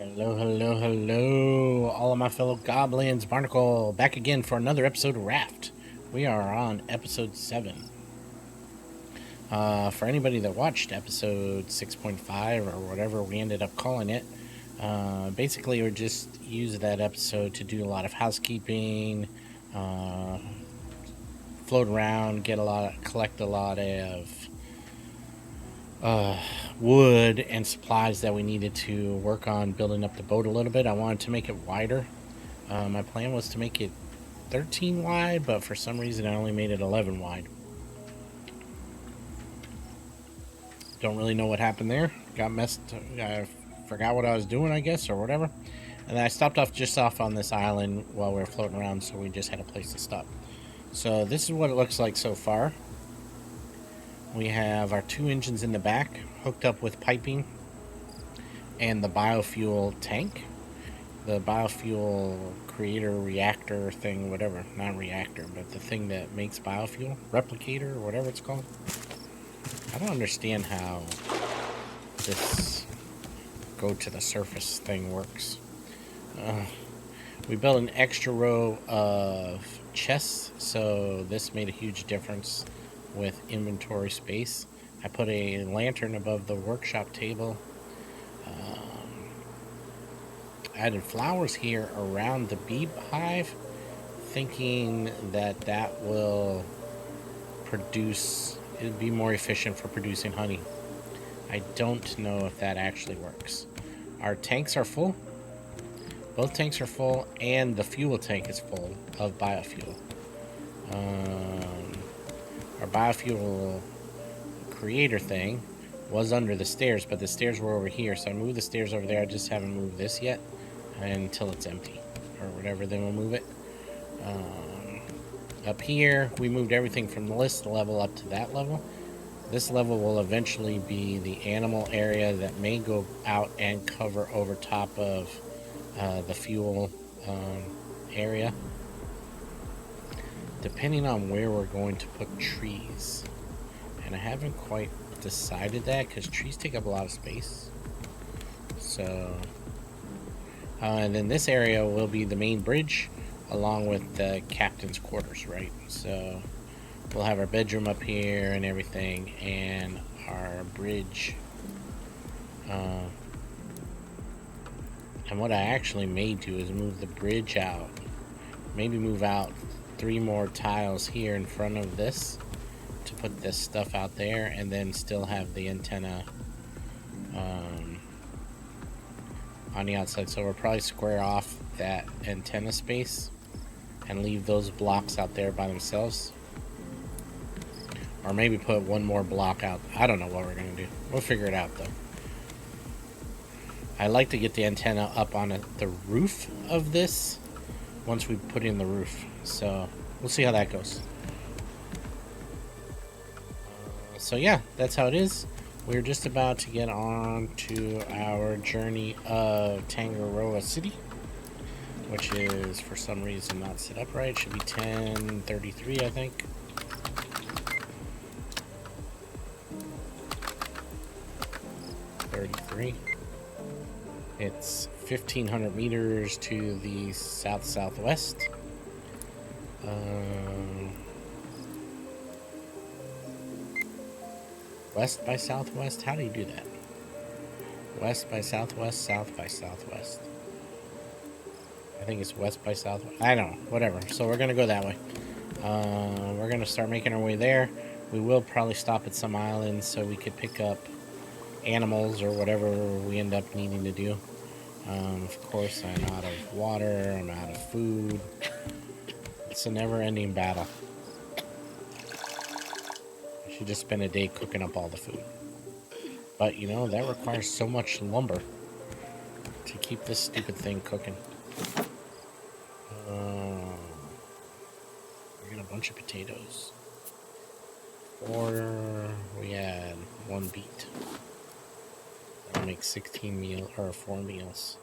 Hello, hello, hello, all of my fellow goblins. Barnacle back again for another episode of Raft. We are on episode 7. For anybody that watched episode 6.5 or whatever we ended up calling it, basically we just used that episode to do a lot of housekeeping, float around, collect a lot of wood and supplies that we needed to work on building up the boat a little bit. I wanted to make it wider. My plan was to make it 13 wide, but for some reason I only made it 11 wide. Don't really know what happened there. I forgot what I was doing, I guess, or whatever. And then I stopped off just off on this island while we were floating around, so we just had a place to stop. So this is what it looks like so far. We have our 2 engines in the back hooked up with piping and the biofuel tank. The biofuel creator reactor thing, whatever, not reactor, but the thing that makes biofuel, replicator or whatever it's called. I don't understand how this go to the surface thing works. We built an extra row of chests, so this made a huge difference with inventory space. I put a lantern above the workshop table. Added flowers here around the bee hive, thinking that will it'd be more efficient for producing honey. I don't know if that actually works. Our tanks are full. Both tanks are full, and the fuel tank is full of biofuel. Our biofuel creator thing was under the stairs, but the stairs were over here, so I moved the stairs over there. I just haven't moved this yet until it's empty or whatever, then we'll move it. Up here we moved everything from this level up to that level. This level will eventually be the animal area that may go out and cover over top of the fuel area, depending on where we're going to put trees. And I haven't quite decided that because trees take up a lot of space. So and then this area will be the main bridge along with the captain's quarters, right? So we'll have our bedroom up here and everything, and our bridge. And what I actually may do is move the bridge out. Maybe move out 3 more tiles here in front of this to put this stuff out there, and then still have the antenna on the outside. So we'll probably square off that antenna space and leave those blocks out there by themselves. Or maybe put 1 more block out. I don't know what we're going to do. We'll figure it out, though. I like to get the antenna up on the roof of this once we put in the roof. So we'll see how that goes. So yeah, that's how it is. We're just about to get on to our journey of Tangaroa City, which is for some reason not set up right. It should be 10:33, I think. It's 1,500 meters to the south-southwest. West by southwest? How do you do that? West by southwest, south by southwest. I think it's west by southwest. I don't know. Whatever. So we're going to go that way. We're going to start making our way there. We will probably stop at some islands so we could pick up animals or whatever we end up needing to do. Of course, I'm out of water. I'm out of food. It's a never-ending battle. I should just spend a day cooking up all the food. But, you know, that requires so much lumber to keep this stupid thing cooking. We got a bunch of potatoes. We had 1 beet. That'll make 4 meals.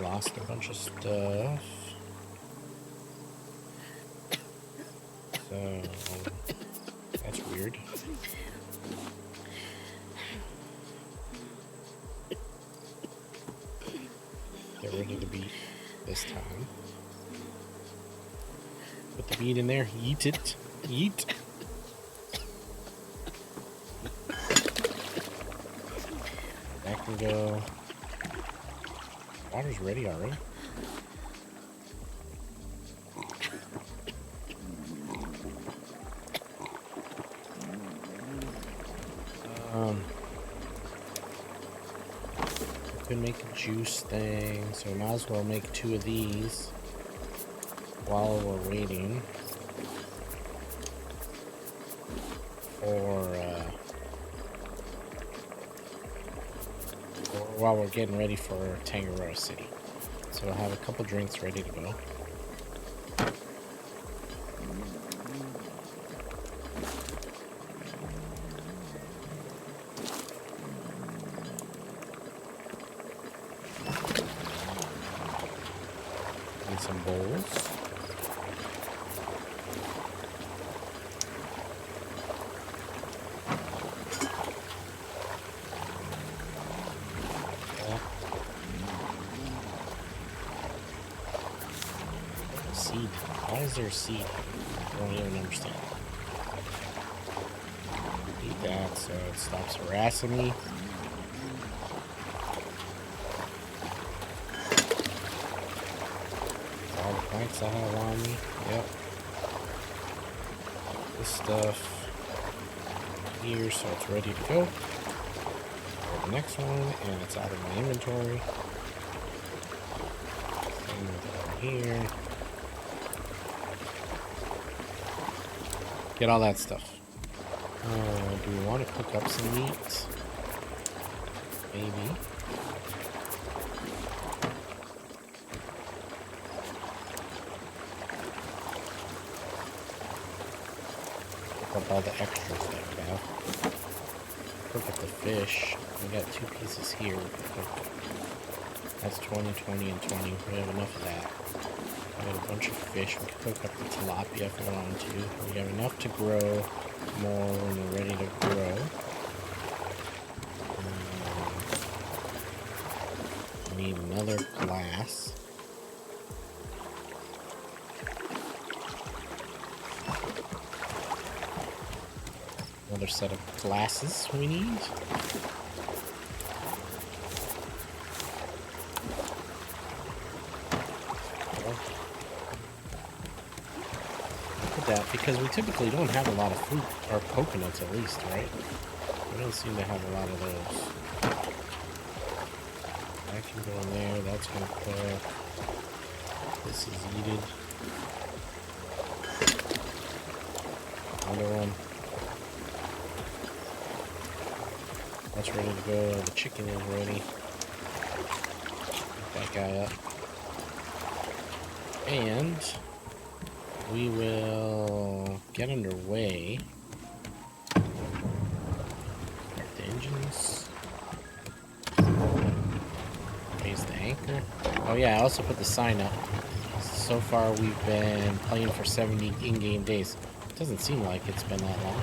Lost a bunch of stuff. So that's weird. rid of the beef this time. Put the meat in there. Eat it. Eat. That can go. Water's ready already. Could make a juice thing, so might as well make 2 of these while we're waiting for while we're getting ready for Tangaroa City. So we'll have a couple drinks ready to go. Some bowls. Seed. Why is there a seed? I don't even understand. Eat that so it stops harassing me. Planks I have on me. Yep. This stuff here, so it's ready to go. For the next one, and it's out of my inventory. Same with here. Get all that stuff. Do we want to cook up some meat? Maybe. Up all the extras that we have. Cook up the fish. We got 2 pieces here. That's 20, 20, and 20. We have enough of that. We got a bunch of fish. We can cook up the tilapia if we wanted to. We have enough to grow more when we're ready to grow. We need another glass. Another set of glasses we need. Look at that, because we typically don't have a lot of fruit, or coconuts at least, right? We don't seem to have a lot of those. That can go in there, that's gonna cook. This is heated. Another one. That's ready to go. The chicken is ready. Pick that guy up. And we will get underway. Start the engines. Raise the anchor. Oh yeah, I also put the sign up. So far we've been playing for 70 in-game days. It doesn't seem like it's been that long.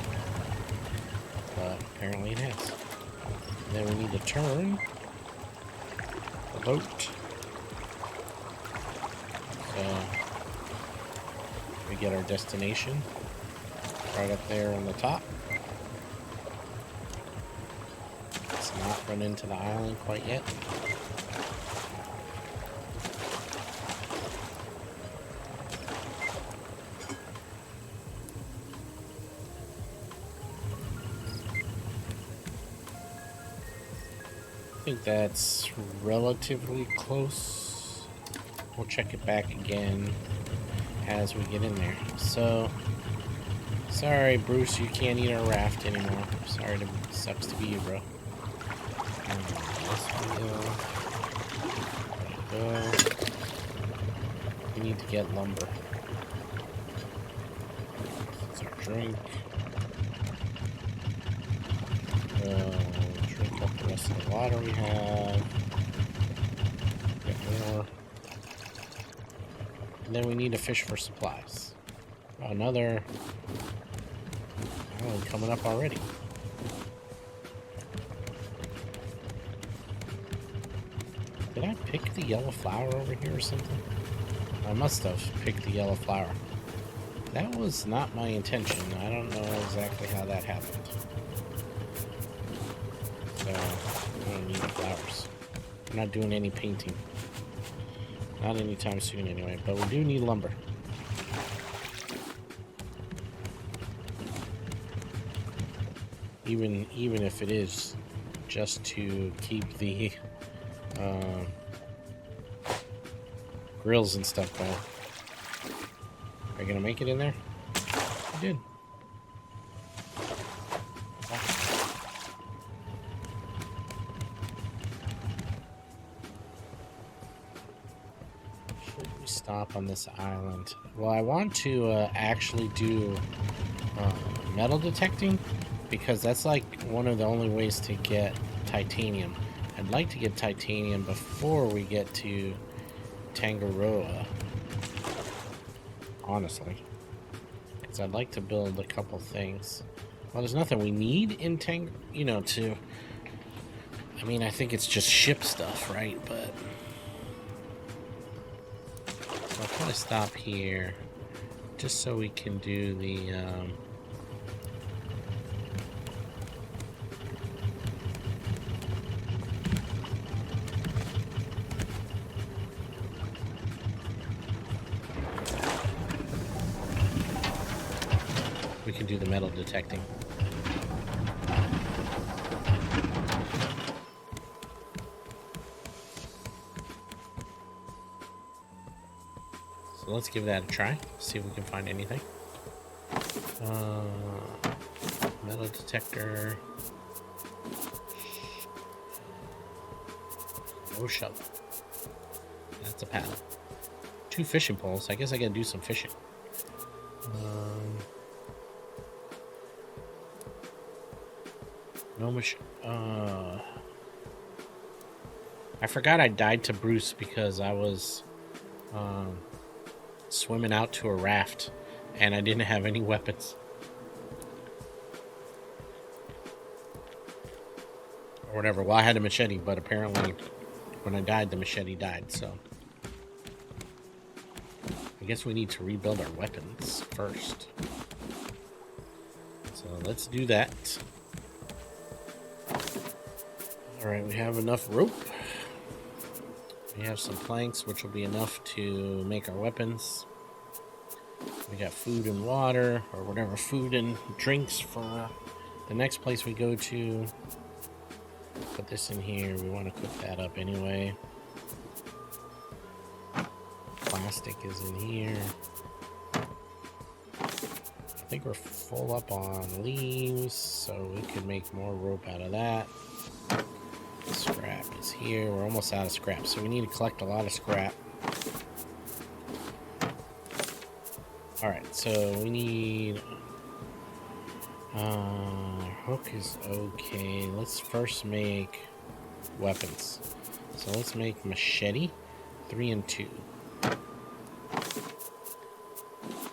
But apparently it has. Then we need to turn the boat. So we get our destination right up there on the top. Let's not run into the island quite yet. I think that's relatively close. We'll check it back again as we get in there. So, sorry, Bruce, you can't eat our raft anymore. Sorry, sucks to be you, bro. We need to get lumber. That's our drink. Drink up the rest of the water we have. Get more. And then we need to fish for supplies. Oh, another island coming up already. Did I pick the yellow flower over here or something? I must have picked the yellow flower. That was not my intention. I don't know exactly how that happened. So, I don't need the flowers. I'm not doing any painting. Not anytime soon anyway, but we do need lumber. Even if it is just to keep the grills and stuff going. Are you gonna make it in there? You did. Should we stop on this island? Well, I want to actually do metal detecting, because that's like one of the only ways to get titanium. I'd like to get titanium before we get to Tangaroa, honestly, because I'd like to build a couple things. Well, there's nothing we need in you know, to, I mean, I think it's just ship stuff, right? But so I'll probably stop here just so we can do the metal detecting. So let's give that a try. See if we can find anything. Metal detector. No shovel. That's a paddle. 2 fishing poles. I guess I gotta do some fishing. No machine. I forgot I died to Bruce because I was swimming out to a raft and I didn't have any weapons. Or whatever. Well, I had a machete, but apparently when I died, the machete died, so I guess we need to rebuild our weapons first. So let's do that. Alright, we have enough rope. We have some planks, which will be enough to make our weapons. We got food and water, or whatever, food and drinks for the next place we go to. Put this in here. We want to cook that up anyway. Plastic is in here. I think we're full up on leaves, so we could make more rope out of that. Scrap is here. We're almost out of scrap, so we need to collect a lot of scrap. Alright, so we need... hook is okay. Let's first make weapons. So let's make machete. 3 and 2.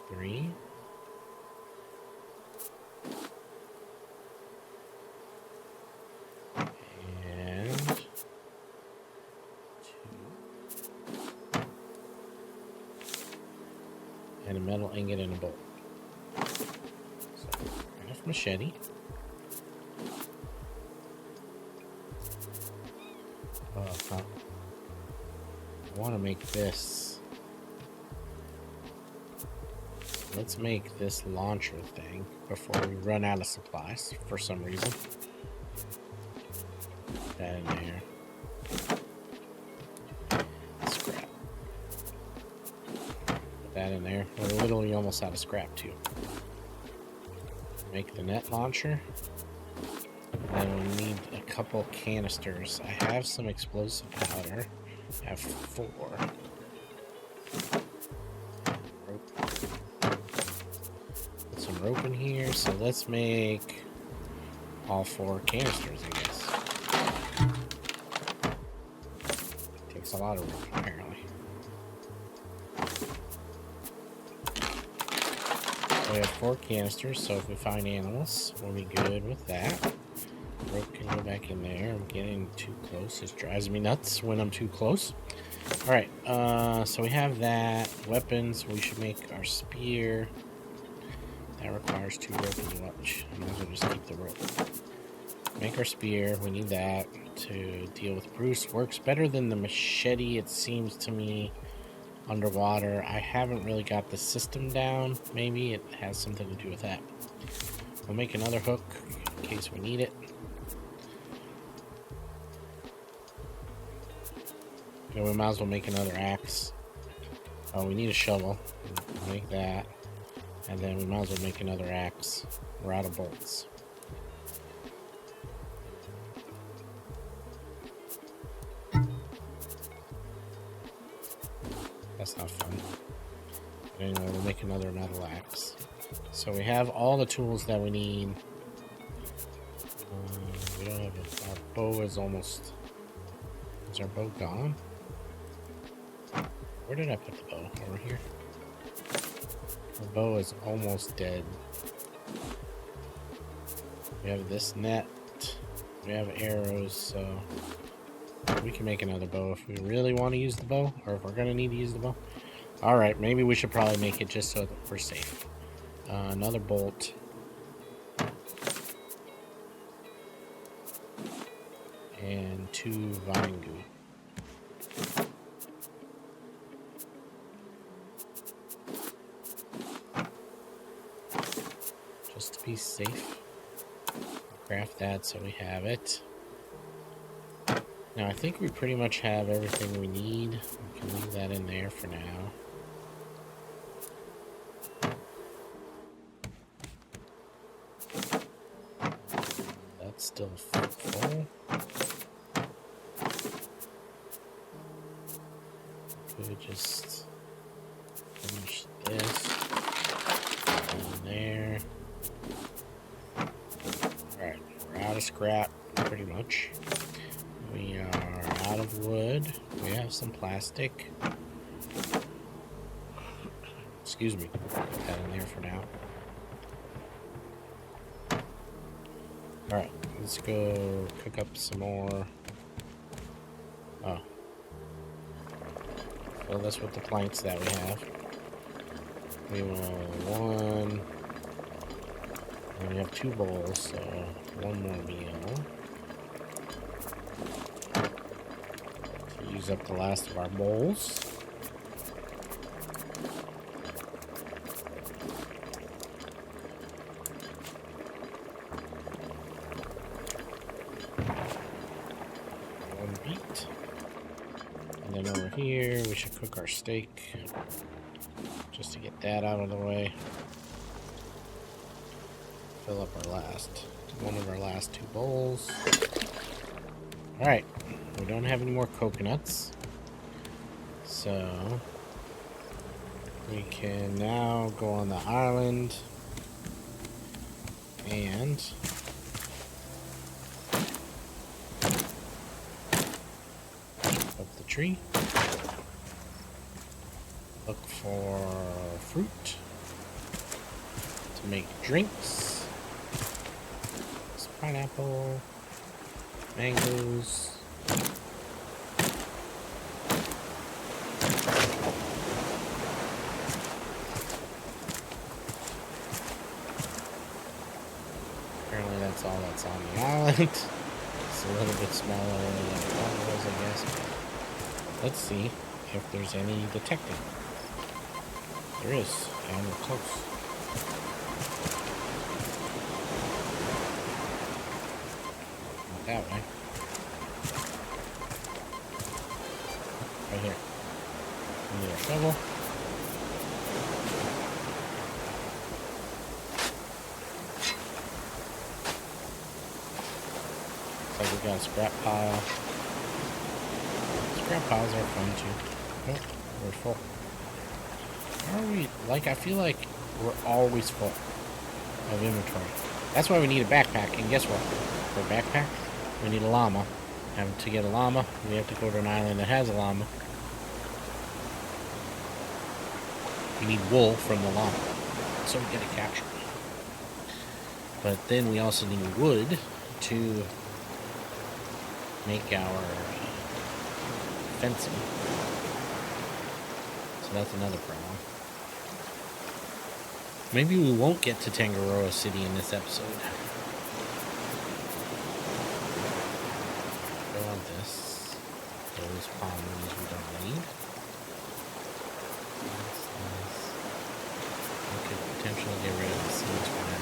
3. And a metal ingot and a bolt. So, enough machete. I want to make this. Let's make this launcher thing before we run out of supplies for some reason. Put that in there. Scrap. Put that in there. We're literally almost out of scrap too. Make the net launcher. And then we need a couple canisters. I have some explosive powder. I have 4. Put some rope in here. So let's make all 4 canisters, I guess. Takes a lot of rope, apparently. We have 4 canisters, so if we find animals, we'll be good with that. rope can go back in there. I'm getting too close. It drives me nuts when I'm too close. Alright, so we have that. Weapons, we should make our spear. That requires 2 rope as much. I might as well just keep the rope. Make our spear. We need that to deal with Bruce. Works better than the machete, it seems to me, underwater. I haven't really got the system down. Maybe it has something to do with that. We'll make another hook in case we need it. And we might as well make another axe. Oh, we need a shovel. We'll make that. And then we might as well make another axe. We're out of bolts. That's not fun. But anyway, we'll make another metal axe. So we have all the tools that we need. We don't have our bow is almost... Is our bow gone? Where did I put the bow? Over here? The bow is almost dead. We have this net. We have arrows, so we can make another bow if we really want to use the bow, or if we're going to need to use the bow. Alright, maybe we should probably make it just so that we're safe. Another bolt. And 2 vine goo. Just to be safe. Craft that so we have it. Now I think we pretty much have everything we need. We can leave that in there for now. That's still full. Could just finish this. In there. Alright, we're out of scrap, pretty much. We are out of wood. We have some plastic. Excuse me. Put that in there for now. Alright, let's go cook up some more. Oh. Fill this with the planks that we have. We will 1. And we have 2 bowls, so 1 more meal. Use up the last of our bowls. One beet. And then over here, we should cook our steak. Just to get that out of the way. Fill up our one of our last 2 bowls. Alright. We don't have any more coconuts, so we can now go on the island and up the tree, look for fruit to make drinks. It's pineapple, mangoes. Apparently that's all that's on the island. It's a little bit smaller than I thought it was, I guess. Let's see if there's any detecting. There is, and we're close. Not that way. Right here. We need a shovel. Looks like we got a scrap pile. Scrap piles are fun too. Nope, we're full. How are we? Like, I feel like we're always full of inventory. That's why we need a backpack. And guess what? For a backpack, we need a llama. And to get a llama, we have to go to an island that has a llama. We need wool from the llama, so we get it captured. But then we also need wood to make our fencing. So that's another problem. Maybe we won't get to Tangaroa City in this episode. Go on this. Those palm leaves we don't need. That's nice. We could potentially get rid of the seeds for now.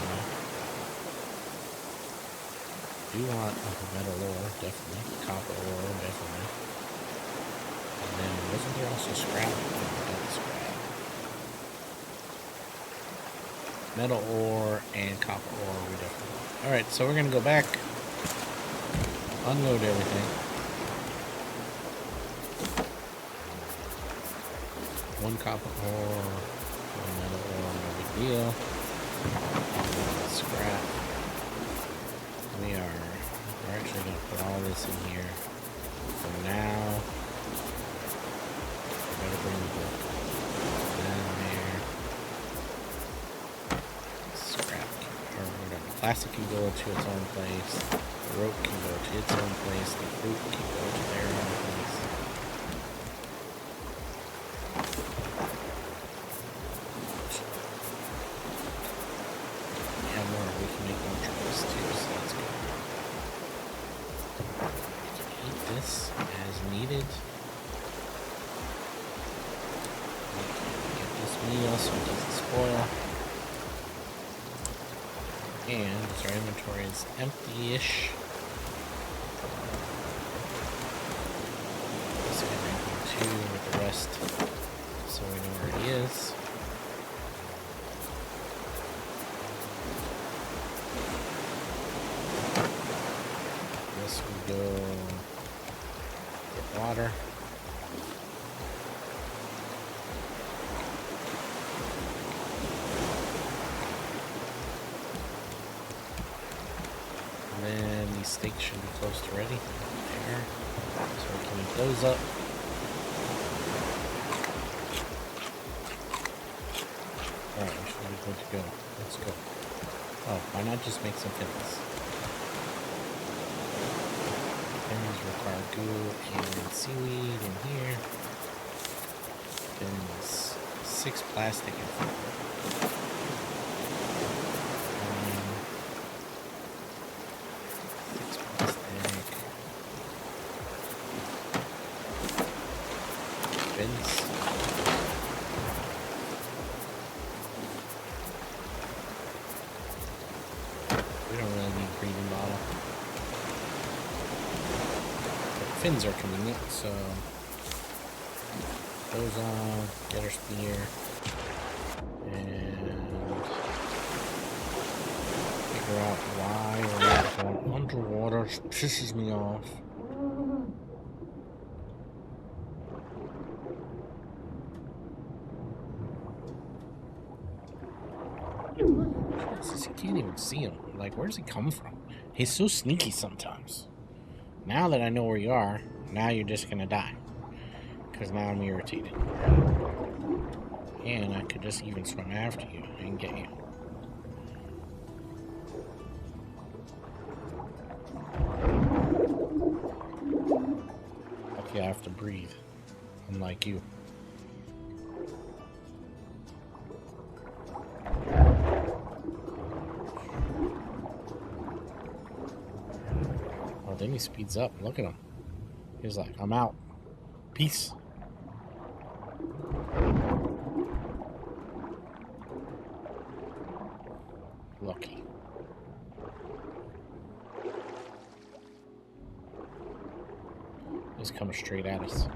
Do want metal ore, definitely. Copper ore, definitely. And then wasn't there also scrap? No, we got the scrap. Metal ore and copper ore we definitely want. Alright, so we're gonna go back, unload everything. One copper ore, one metal ore, no big deal. Scrap. We're actually gonna put all this in here for now. I better bring the book down there. Scrap, or whatever. Plastic can go to its own place. The rope can go to its own place. The fruit can go to their own place. Yeah, more. We can make more trips too, so that's good. We can eat this as needed. We can get this meal so it doesn't spoil. And as our inventory is empty-ish, let's get ranking 2 with the rest so we know where he is. This we go get water. And then these steaks should be close to ready. There. So we can eat those up. Alright, we should be good to go. Let's go. Oh, why not just make some fins? Fins require goo and seaweed in here. Fins 6 plastic and 4. We don't really need breathing bottle. But fins are convenient, so those on, get our spear, and figure out why we're not going underwater. It pisses me off. You can't even see him. Like, where's he come from? He's so sneaky sometimes. Now that I know where you are, now you're just gonna die. Because now I'm irritated. And I could just even swim after you and get you. Okay, I have to breathe. Unlike you. Oh, then he speeds up. Look at him. He's like, I'm out. Peace. Lucky. He's coming straight at us.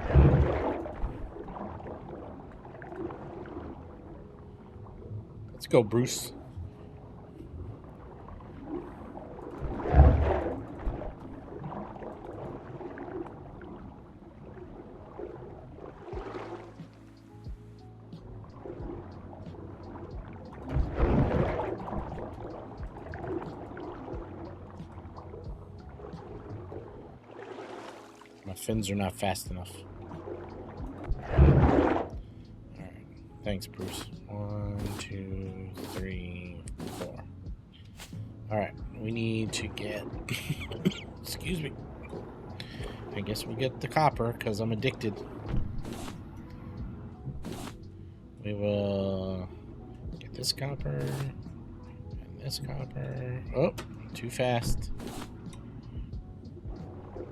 Let's go, Bruce. My fins are not fast enough. Alright. Thanks, Bruce. 1, 2, 3, 4. Alright. We need to get... Excuse me. I guess we'll get the copper because I'm addicted. We will get this copper and this copper. Oh, too fast.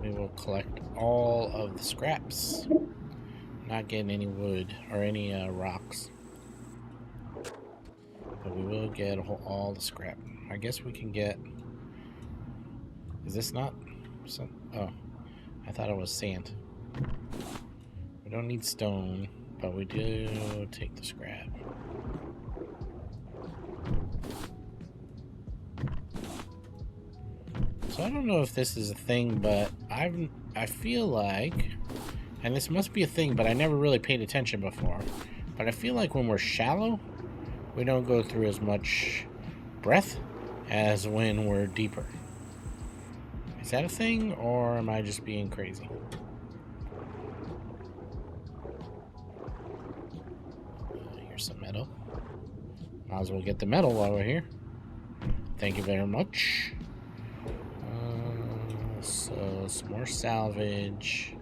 We will collect all of the scraps. Not getting any wood or any rocks. But we will get all the scrap. I guess we can get... Is this not... Oh, I thought it was sand. We don't need stone, but we do take the scrap. So I don't know if this is a thing, but I feel like, and this must be a thing, but I never really paid attention before, but I feel like when we're shallow, we don't go through as much breath as when we're deeper. Is that a thing, or am I just being crazy? Here's some metal. Might as well get the metal while we're here. Thank you very much. So, some more salvage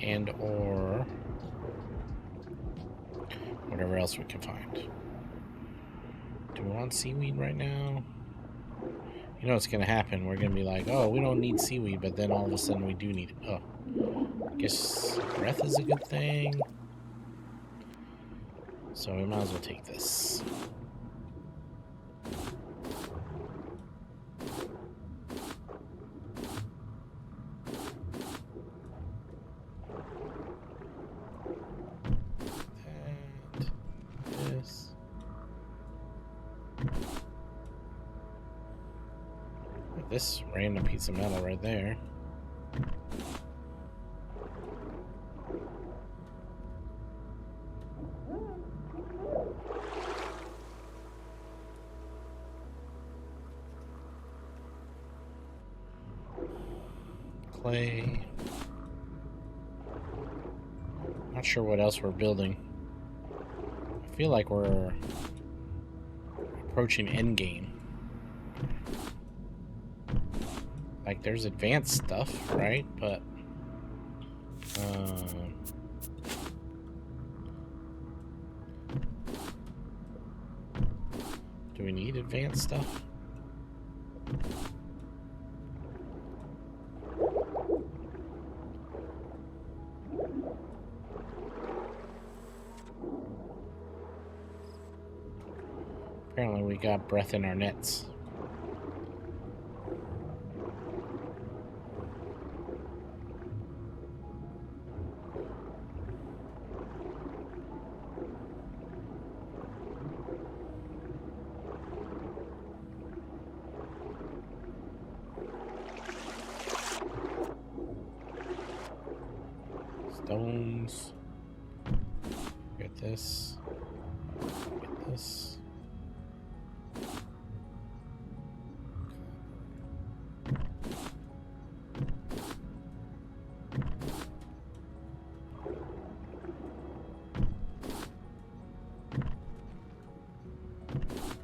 and or whatever else we can find. Do we want seaweed right now? You know what's going to happen. We're going to be like, oh, we don't need seaweed, but then all of a sudden we do need it. Oh, I guess breath is a good thing. So we might as well take this. And this. This random piece of metal right there. Clay. Not sure what else we're building. I feel like we're approaching endgame. Like, there's advanced stuff, right? But, do we need advanced stuff? Apparently we got breath in our nets. Stones. Get this. Get this.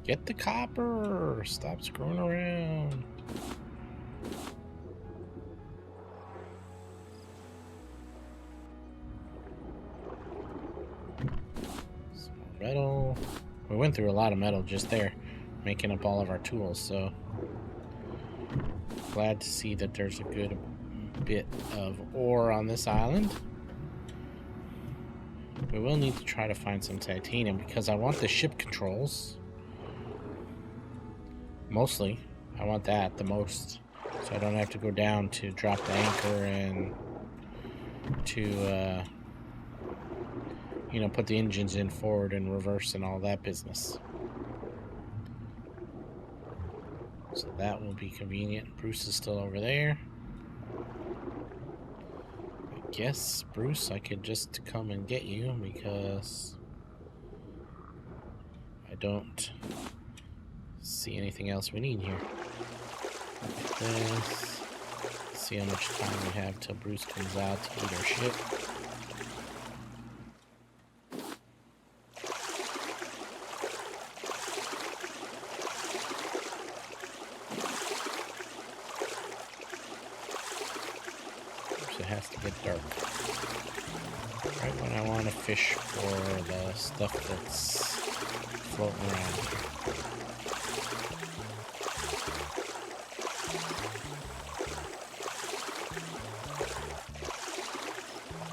Get the copper! Stop screwing around. Some more metal. We went through a lot of metal just there, making up all of our tools, so glad to see that there's a good bit of ore on this island. We will need to try to find some titanium because I want the ship controls. Mostly, I want that the most, so I don't have to go down to drop the anchor and to, you know, put the engines in forward and reverse and all that business. So that will be convenient. Bruce is still over there. I guess, Bruce, I could just come and get you because I don't see anything else we need here. Look at this. See how much time we have till Bruce comes out to get our ship. course, it has to get dark. Right when I want to fish for the stuff that's floating around here.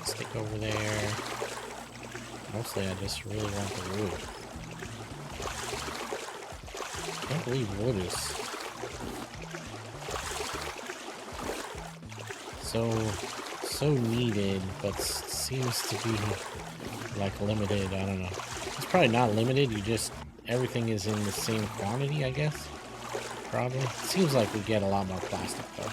Stick over there. Mostly I just really want the wood. Can't believe wood is so needed, but seems to be like limited. I don't know. It's probably not limited. Everything is in the same quantity, I guess. Probably. It seems like we get a lot more plastic though.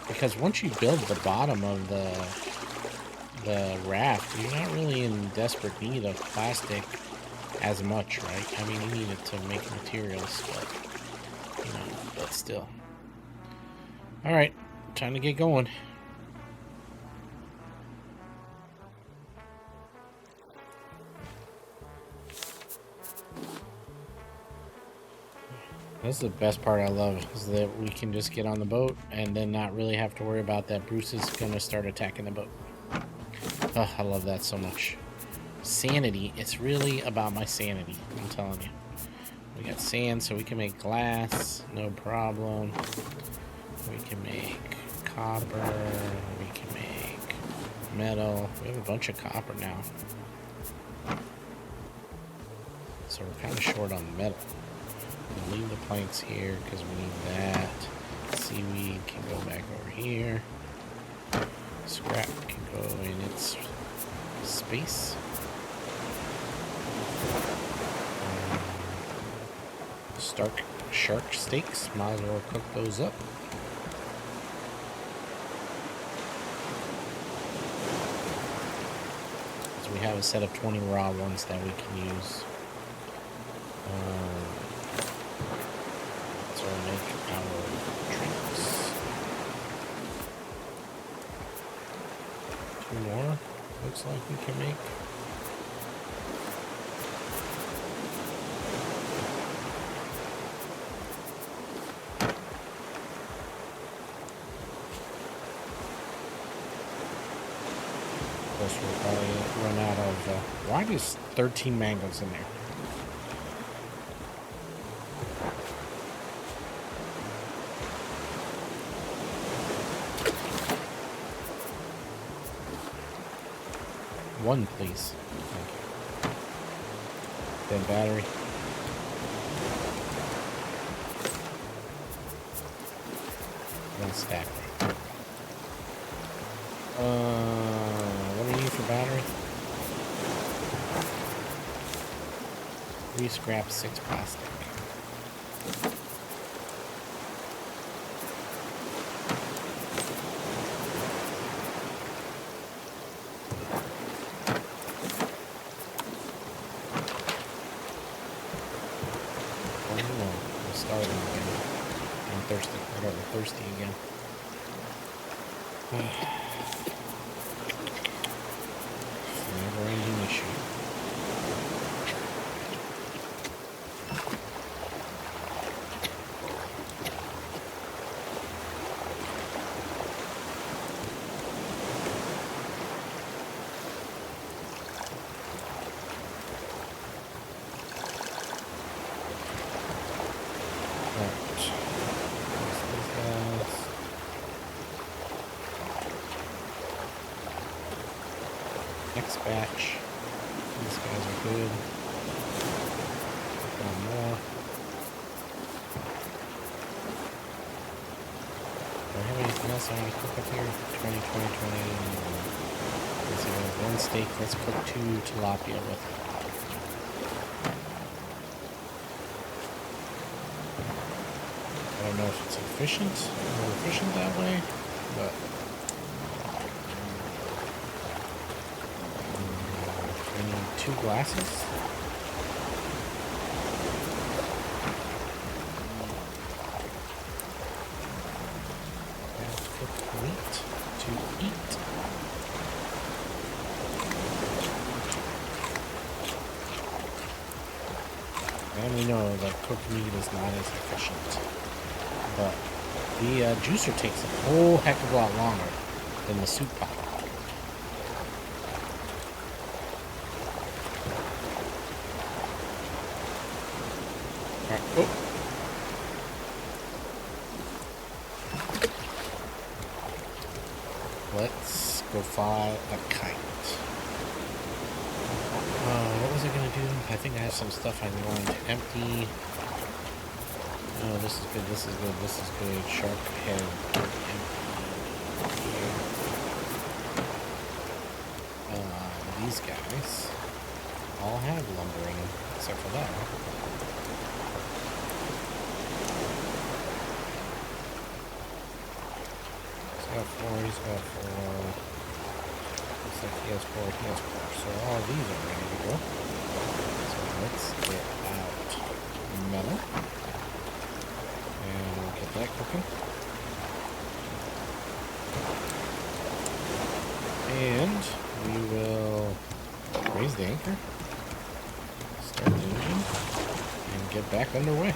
Because once you build the bottom of the raft, you're not really in desperate need of plastic as much, right? I mean, you need it to make materials, but still. All right, time to get going. That's the best part I love, is that we can just get on the boat and then not really have to worry about that Bruce is going to start attacking the boat. Oh, I love that so much. Sanity. It's really about my sanity, I'm telling you. We got sand, so we can make glass, no problem. We can make copper, we can make metal. We have a bunch of copper now. So we're kind of short on metal. We'll leave the planks here because we need that. Seaweed can go back over here. Scrap can go in its space. Shark steaks, might as well cook those up. So we have a set of 20 raw ones that we can use. So we'll make our drinks. 2 more, looks like we can make. We'll probably run out of. Why is 13 mangoes in there? One, please. Thank you. Then battery. One stack. What do you need for battery? 3 scrap, 6 plastic. Thirsty again. Never-ending issue. Next batch. These guys are good. One more. Do I have anything else I want to cook up here? 20. Let's see, we have 1 steak. Let's cook 2 tilapia with it. I don't know if it's more efficient that way, but I need 2 glasses. And cooked meat to eat. And we know that cooked meat is not as efficient, but The juicer takes a whole heck of a lot longer than the soup pot. Alright, oh. Let's go fly a kite. What was I gonna do? I think I have some stuff I'm going to empty. Oh, this is good, this is good, this is good. Shark head empty here. These guys all have lumber in them, except for that one. He's got four, he's got four. Looks like he has four, he has four. So all these are ready to go. So let's get out metal. And we'll get that cooking. And we will raise the anchor, start the engine, and get back underway.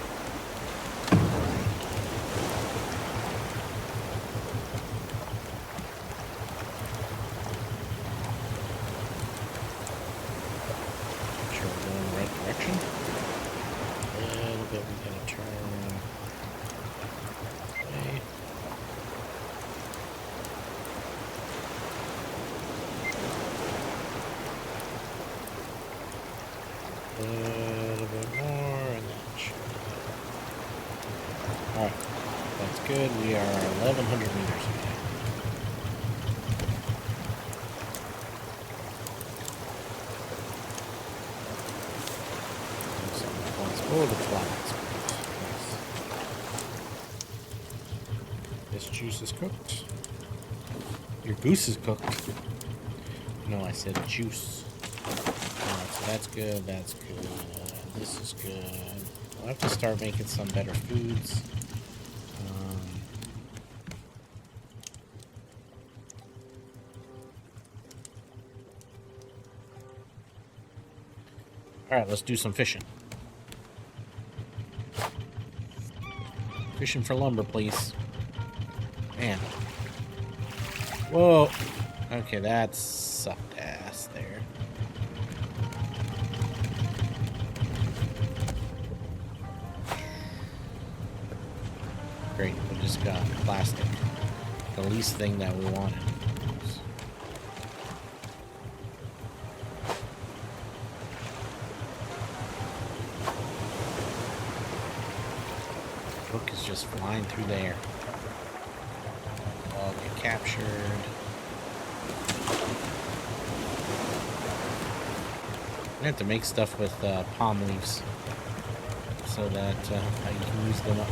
Make sure we're going in the right direction. A little bit, we're going to turn away. A little bit more, and that should be good. Alright, that's good. We are 1,100 meters away. So let's go to the flags. Nice. This juice is cooked. Your goose is cooked. No, I said juice. So that's good, that's good. This is good. We'll have to start making some better foods. Alright, let's do some fishing. Fishing for lumber, please. Man. Whoa. Okay, that sucked ass there. Great, we just got plastic. The least thing that we wanted. Hook is just flying through the air. All get captured. I have to make stuff with palm leaves so that you can use them up.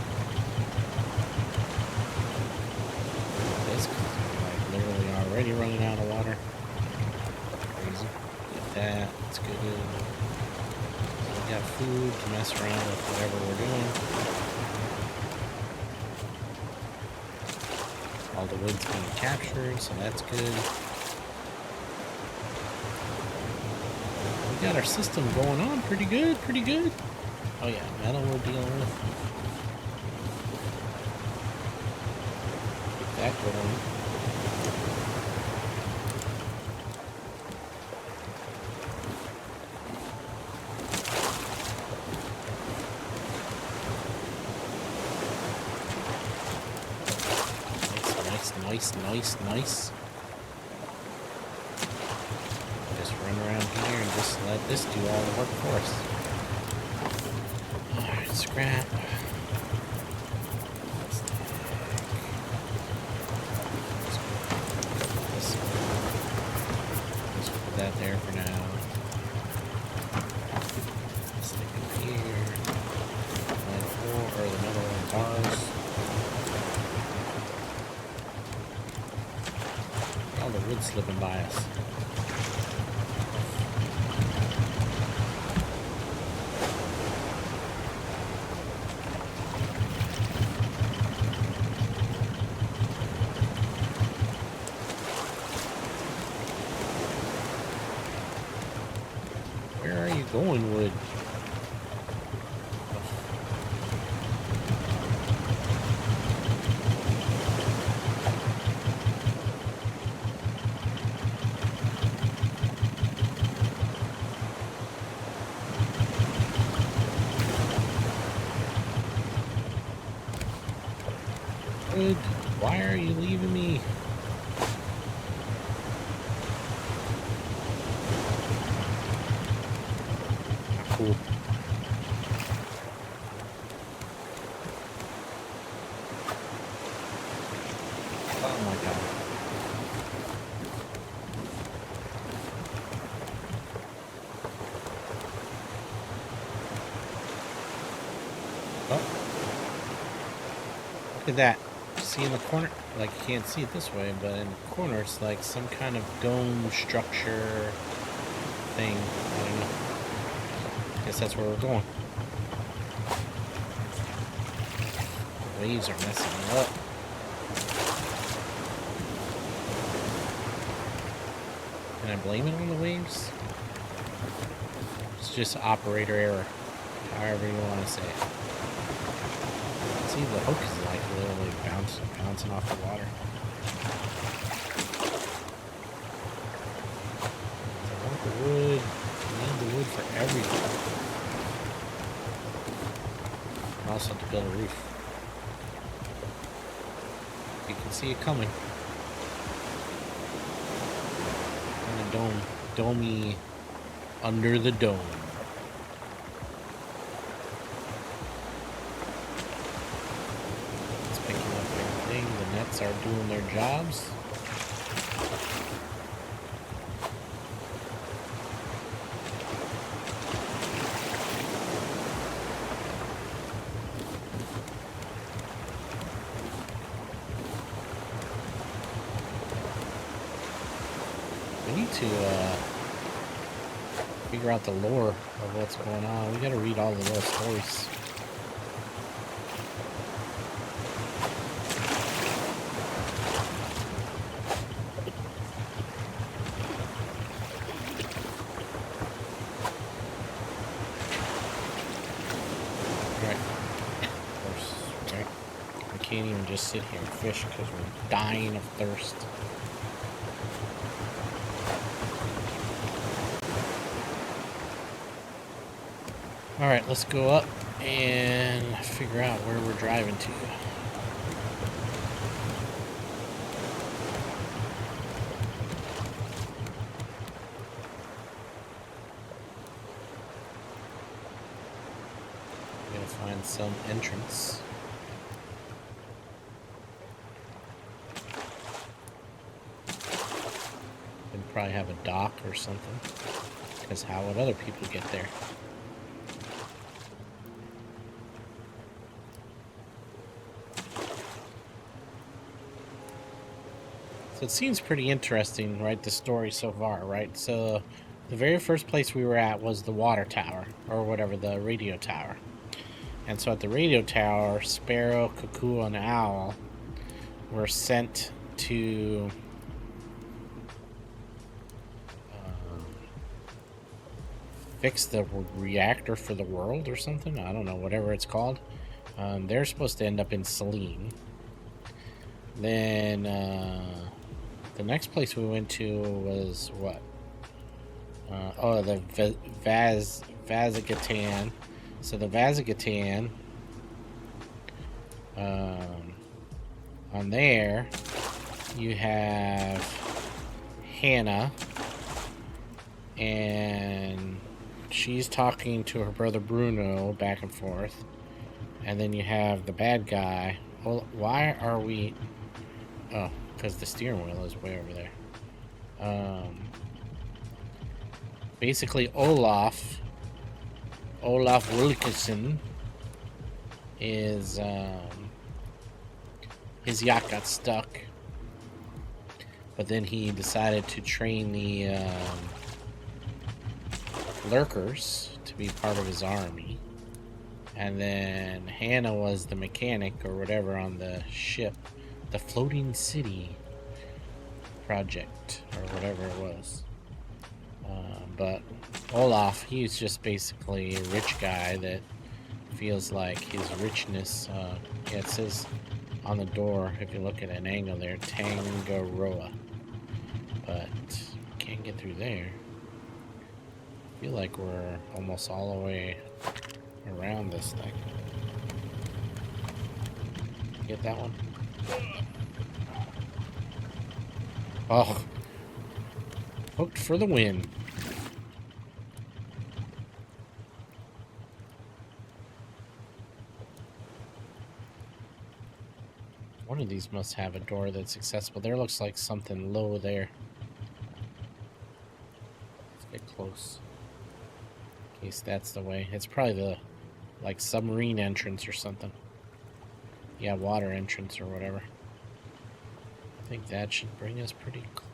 This is like literally already running out of water. Crazy. Get that. It's good. We got food to mess around with whatever we're doing. All the wood's being captured, so that's good. We got our system going on pretty good, pretty good. Oh yeah, metal we're dealing with. Get that going. Nice. Just run around here and just let this do all the work for us. Alright, scrap. Let's put that there for now. Stick it here. Or the metal bars. All the wood slipping by us. Where are you going, wood? Why are you leaving me? Not cool. Oh my god. Oh. Look at that. See in the corner? Like, you can't see it this way, but in the corner it's like some kind of dome structure thing. I don't know. Guess that's where we're going. The waves are messing me up. Can I blame it on the waves? It's just operator error. However you want to say it. See, the hook is like literally bouncing off the water. I want the wood. I need the wood for everything. I also have to build a roof. You can see it coming. And a domey under the dome. The nets are doing their jobs. We need to figure out the lore of what's going on. We gotta read all the little stories. Can't even just sit here and fish because we're dying of thirst. Alright, let's go up and figure out where we're driving to. We gotta find some entrance. Probably have a dock or something, because how would other people get there? So it seems pretty interesting, right? The story so far, right? So the very first place we were at was the water tower, or whatever, the radio tower. And so at the radio tower, Sparrow, Cuckoo, and Owl were sent to fix the reactor for the world or something. I don't know, whatever it's called. They're supposed to end up in Selene. Then the next place we went to was what? The Vazagatan. So the Vazagatan, on there you have Hannah, and she's talking to her brother Bruno back and forth. And then you have the bad guy. Well, why are we... Oh, because the steering wheel is way over there. Basically, Olaf Wilkinson is... his yacht got stuck. But then he decided to train the... lurkers to be part of his army, and then Hannah was the mechanic or whatever on the ship, the Floating City project or whatever it was. But Olaf, he's just basically a rich guy that feels like his richness. Yeah, it says on the door, if you look at an angle there, Tangaroa, but can't get through there. I feel like we're almost all the way around this thing. Get that one? Oh, hooked for the win. One of these must have a door that's accessible. There looks like something low there. Let's get close. In case that's the way. It's probably the, like, submarine entrance or something. Yeah, water entrance or whatever. I think that should bring us pretty close.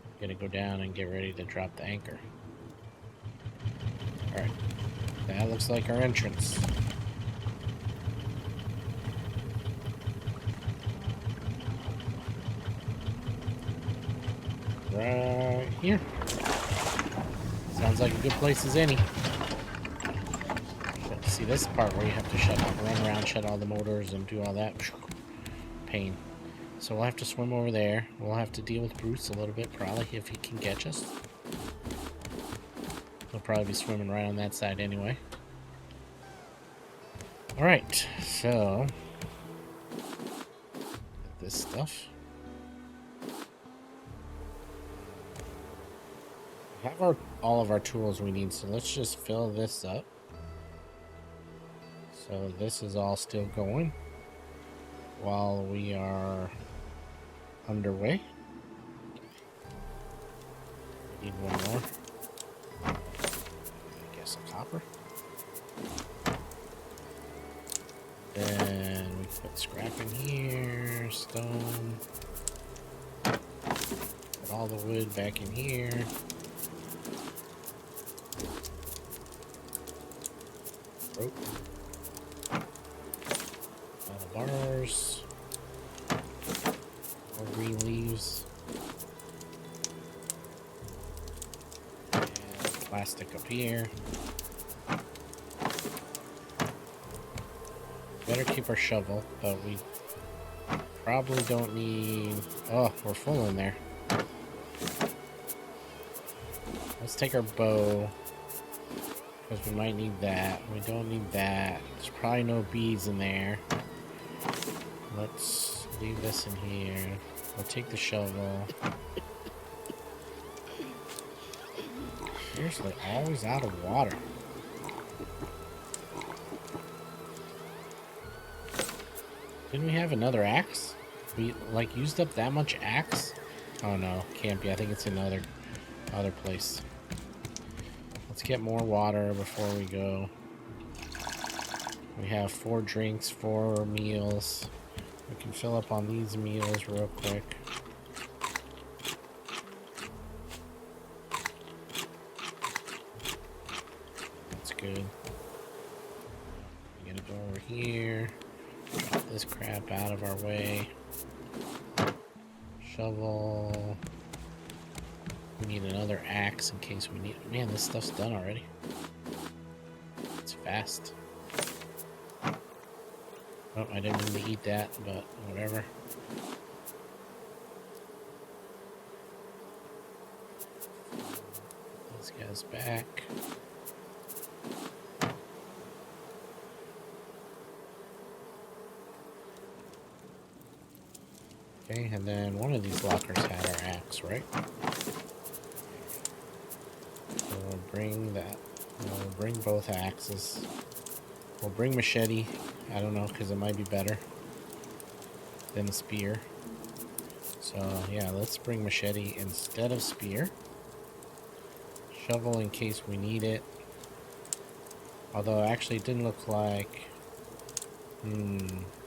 I'm gonna go down and get ready to drop the anchor. Alright. That looks like our entrance. Right here. Sounds like a good place as any. But see, this part where you have to run around, shut all the motors, and do all that. Pain. So we'll have to swim over there. We'll have to deal with Bruce a little bit, probably, if he can catch us. He'll probably be swimming right on that side anyway. Alright, so... this stuff. We have all of our tools we need, so let's just fill this up. So this is all still going while we are underway. We need one more. I guess a copper. Then we put scrap in here, stone. Put all the wood back in here. Rope. All the bars. More green leaves. And plastic up here. Better keep our shovel, but we probably don't need... Oh, we're full in there. Let's take our bow, because we might need that. We don't need that. There's probably no beads in there. Let's leave this in here. We'll take the shovel. Seriously, always out of water. Didn't we have another axe? We, like, used up that much axe? Oh no, can't be. I think it's in other place. Let's get more water before we go. We have 4 drinks, 4 meals. We can fill up on these meals real quick. That's good. We're gonna go over here. Get this crap out of our way. Shovel. We need another axe in case we need... Man, this stuff's done already. It's fast. Oh, I didn't mean to eat that, but whatever. These guys back. Okay, and then one of these lockers had our axe, right? So we'll bring that. We'll bring both axes. We'll bring machete. I don't know, because it might be better than the spear. So, yeah, let's bring machete instead of spear. Shovel in case we need it. Although, actually, it didn't look like...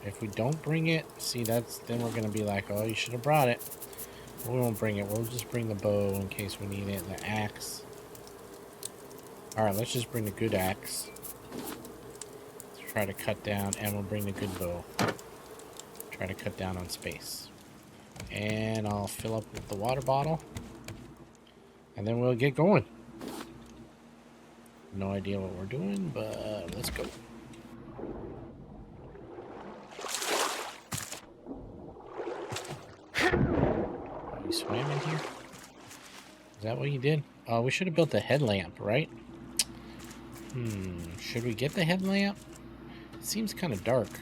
If we don't bring it, see, then we're going to be like, oh, you should have brought it. We won't bring it. We'll just bring the bow in case we need it. And the axe. Alright, let's just bring the good axe. Let's try to cut down, and we'll bring the good bow. Try to cut down on space. And I'll fill up with the water bottle. And then we'll get going. No idea what we're doing, but let's go. You swam in here? Is that what you did? Oh, we should have built a headlamp, right? Should we get the headlamp? It seems kind of dark.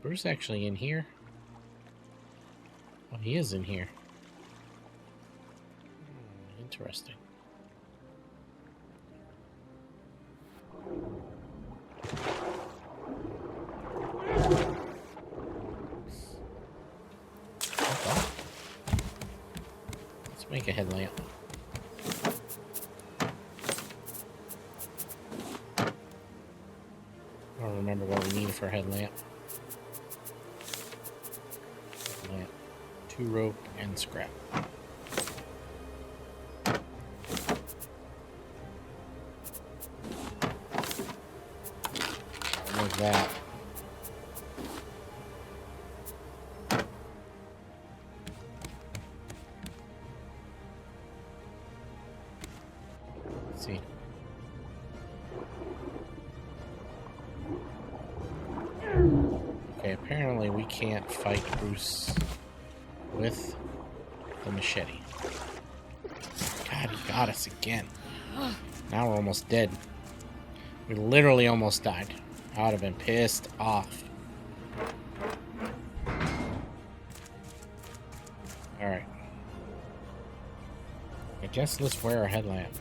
Bruce actually in here? Oh, he is in here. Interesting. Okay. Let's make a headlamp. I don't remember what we needed for a headlamp. Headlamp, 2 rope, and scrap. Like that. Let's see. Okay, apparently we can't fight Bruce with the machete. God, he got us again. Now we're almost dead. We literally almost died. I would have been pissed off. Alright. I guess let's wear a headlamp.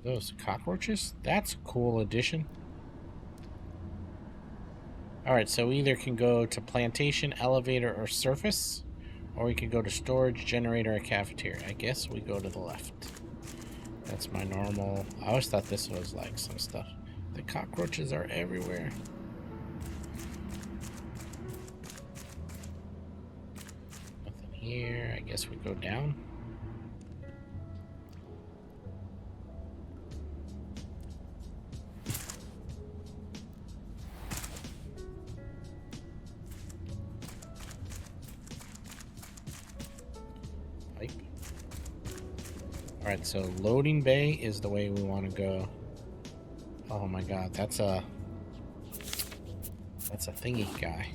Those cockroaches? That's a cool addition. Alright, so we either can go to plantation, elevator, or surface. Or we could go to storage, generator, or cafeteria. I guess we go to the left. That's my normal... I always thought this was like some stuff. The cockroaches are everywhere. Nothing here. I guess we go down. Pipe. Alright, so loading bay is the way we want to go. Oh my god, that's a thingy guy.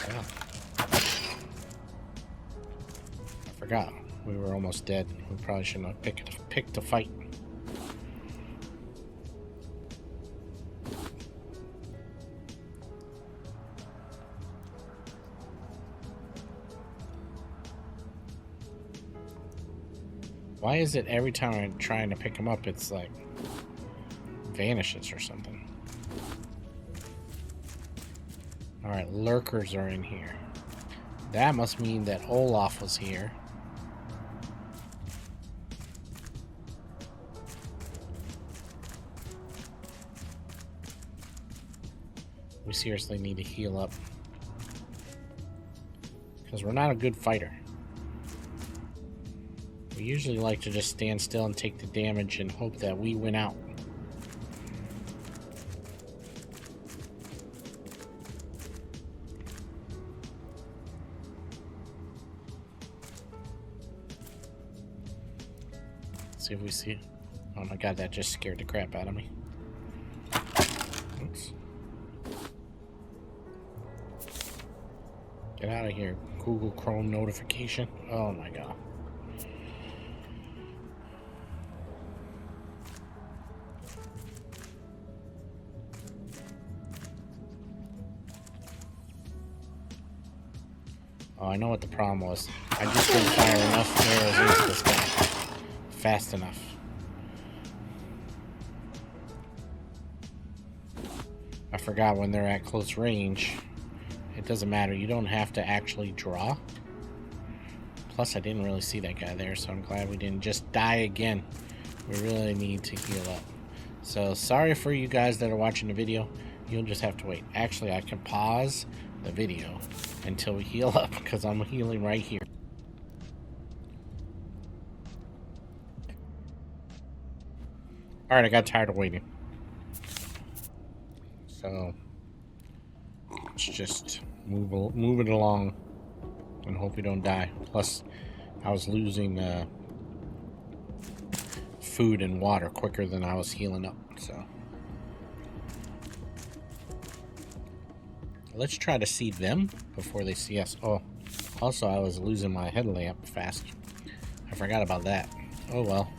Yeah. I forgot. We were almost dead. We probably shouldn't have picked a fight. Why is it every time I'm trying to pick him up, it's like vanishes or something? Alright, lurkers are in here. That must mean that Olaf was here. We seriously need to heal up. Because we're not a good fighter. We usually like to just stand still and take the damage and hope that we win out. Let's see if we see. Oh my god, that just scared the crap out of me. Oops. Get out of here, Google Chrome notification. Oh my god. Oh, I know what the problem was. I just didn't fire enough arrows into this guy fast enough. I forgot when they're at close range, it doesn't matter. You don't have to actually draw. Plus, I didn't really see that guy there, so I'm glad we didn't just die again. We really need to heal up. So, sorry for you guys that are watching the video. You'll just have to wait. Actually, I can pause the video until we heal up, because I'm healing right here. Alright, I got tired of waiting. So, let's just move it along and hope we don't die. Plus, I was losing food and water quicker than I was healing up, so. Let's try to see them before they see us. Oh, also I was losing my headlamp fast. I forgot about that. Oh well.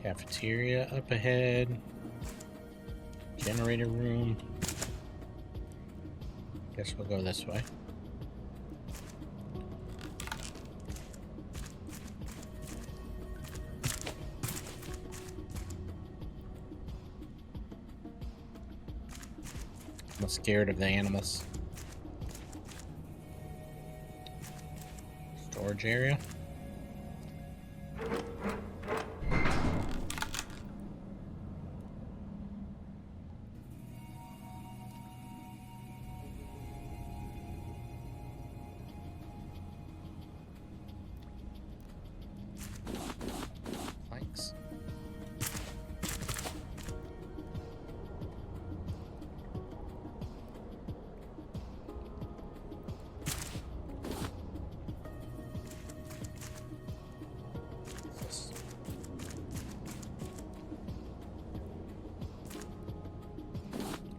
Cafeteria up ahead. Generator room. Guess we'll go this way. I'm scared of the animals. Storage area. Thanks.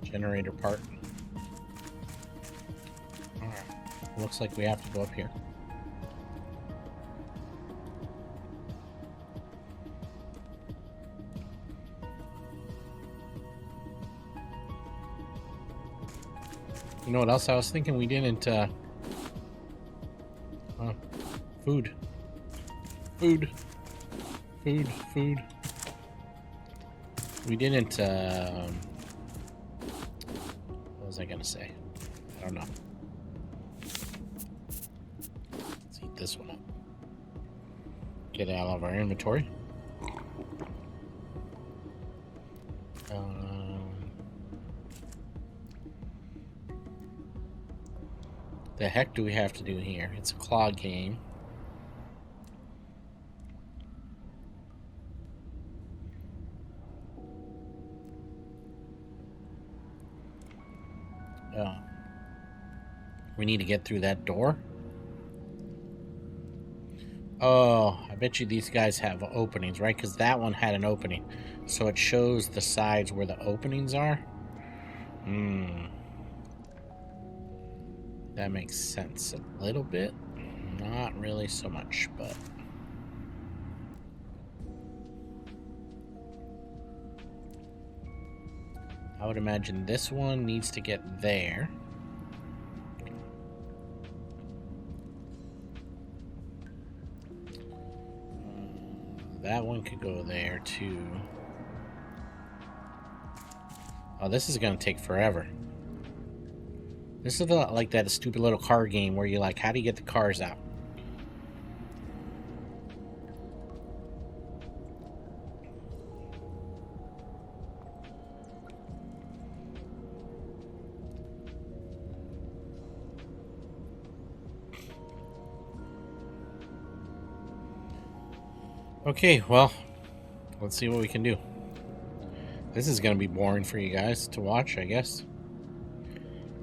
Generator part. Alright. Looks like we have to go up here. You know what else I was thinking? We didn't, food. Food. We didn't, what was I gonna say? I don't know. Let's eat this one up. Get it out of our inventory. The heck do we have to do here? It's a claw game. We need to get through that door. Oh, I bet you these guys have openings, right? Because that one had an opening. So it shows the sides where the openings are. That makes sense a little bit. Not really so much, but... I would imagine this one needs to get there. That one could go there too. Oh, this is gonna take forever. This is like that stupid little car game where you're like, how do you get the cars out? Okay, well, let's see what we can do. This is going to be boring for you guys to watch, I guess.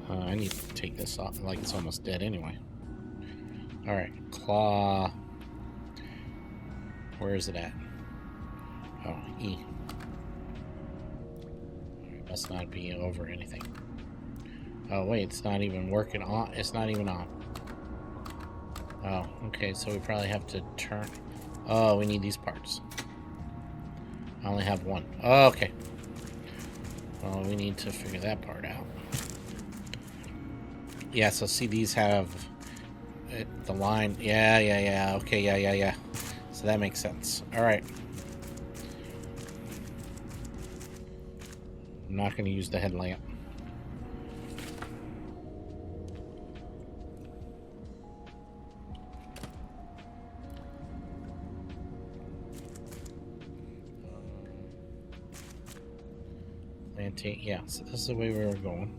I need to take this off, like it's almost dead anyway. Alright, claw. Where is it at? Oh, E. It must not be over anything. Oh, wait, it's not even working on. It's not even on. Oh, okay, so we probably have to turn... Oh, we need these parts. I only have one. Oh, okay. Well, we need to figure that part out. Yeah, so see, these have the line. Yeah. Okay, yeah. So that makes sense. All right. I'm not going to use the headlamp. Yeah, so this is the way we were going.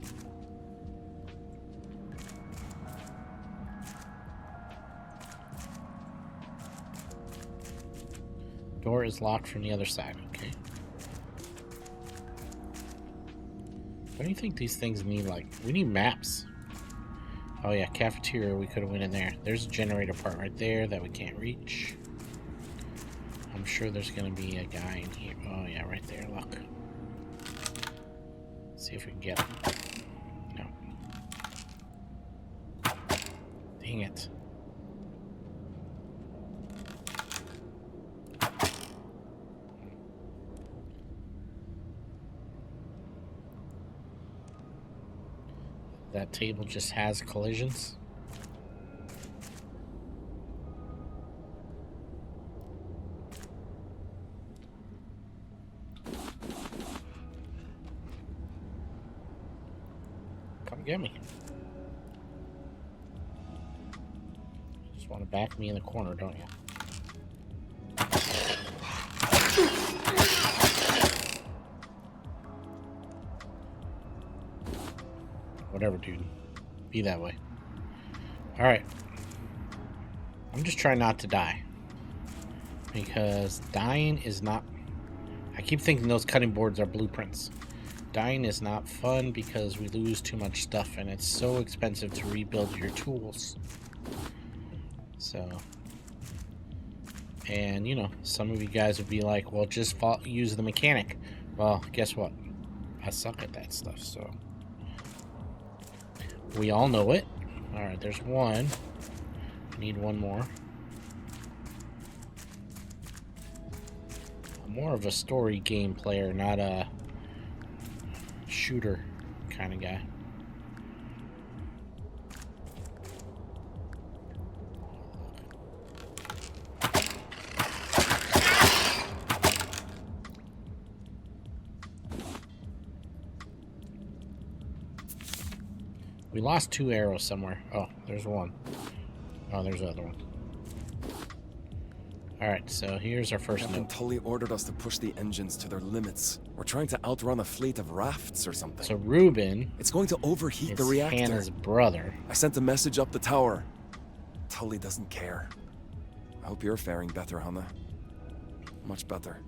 Door is locked from the other side, okay. Don't you think these things need, like, we need maps? Oh yeah, cafeteria, we could have went in there. There's a generator part right there that we can't reach. I'm sure there's gonna be a guy in here. Oh yeah, right there, look. Let's see if we can get him. No. Dang it. That table just has collisions. Come get me. You just want to back me in the corner, don't you? Whatever, dude. Be that way. Alright. I'm just trying not to die. Because dying is not... I keep thinking those cutting boards are blueprints. Dying is not fun because we lose too much stuff and it's so expensive to rebuild your tools. So... And, you know, some of you guys would be like, well, just use the mechanic. Well, guess what? I suck at that stuff, so... We all know it. Alright, there's one. Need one more. I'm more of a story game player, not a shooter kind of guy. We lost 2 arrows somewhere. Oh, there's one. Oh, there's the other one. Alright, so here's our first note. Tully ordered us to push the engines to their limits. We're trying to outrun a fleet of rafts or something. So Ruben... It's going to overheat the reactor. Hannah's brother. I sent a message up the tower. Tully doesn't care. I hope you're faring better, Hannah. Much better.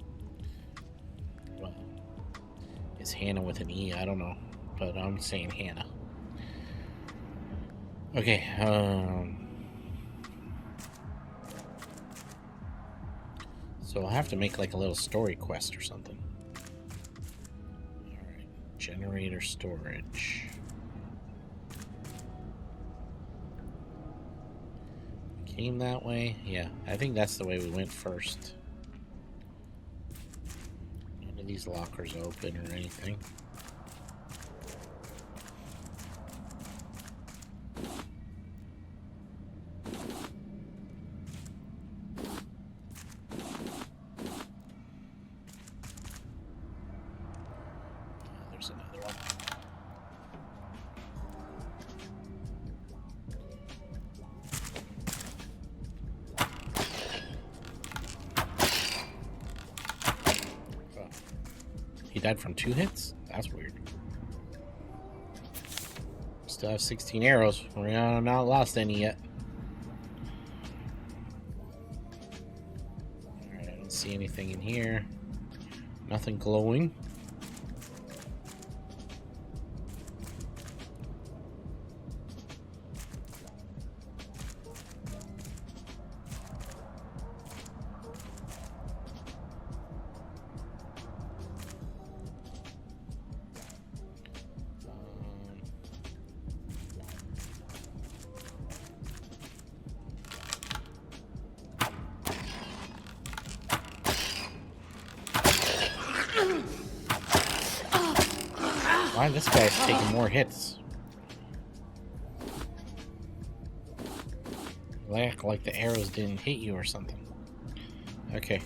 Well, it's Hannah with an E, I don't know. But I'm saying Hannah. Okay, so I'll have to make like a little story quest or something. Alright, generator storage. Came that way? Yeah, I think that's the way we went first. None of these lockers open or anything. He died from 2 hits? That's weird. Still have 16 arrows. We're not lost any yet. Alright, I don't see anything in here. Nothing glowing. Why this guy's taking more hits? Like the arrows didn't hit you or something. Okay.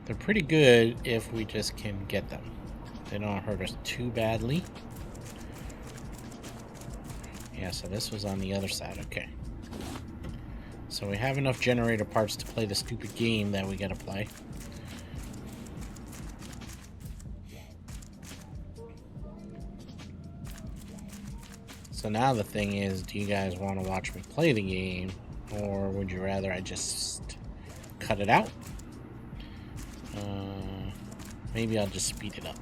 They're pretty good if we just can get them. They don't hurt us too badly. Yeah, so this was on the other side. Okay. So we have enough generator parts to play the stupid game that we gotta play. So now the thing is, do you guys want to watch me play the game, or would you rather I just cut it out? Maybe I'll just speed it up.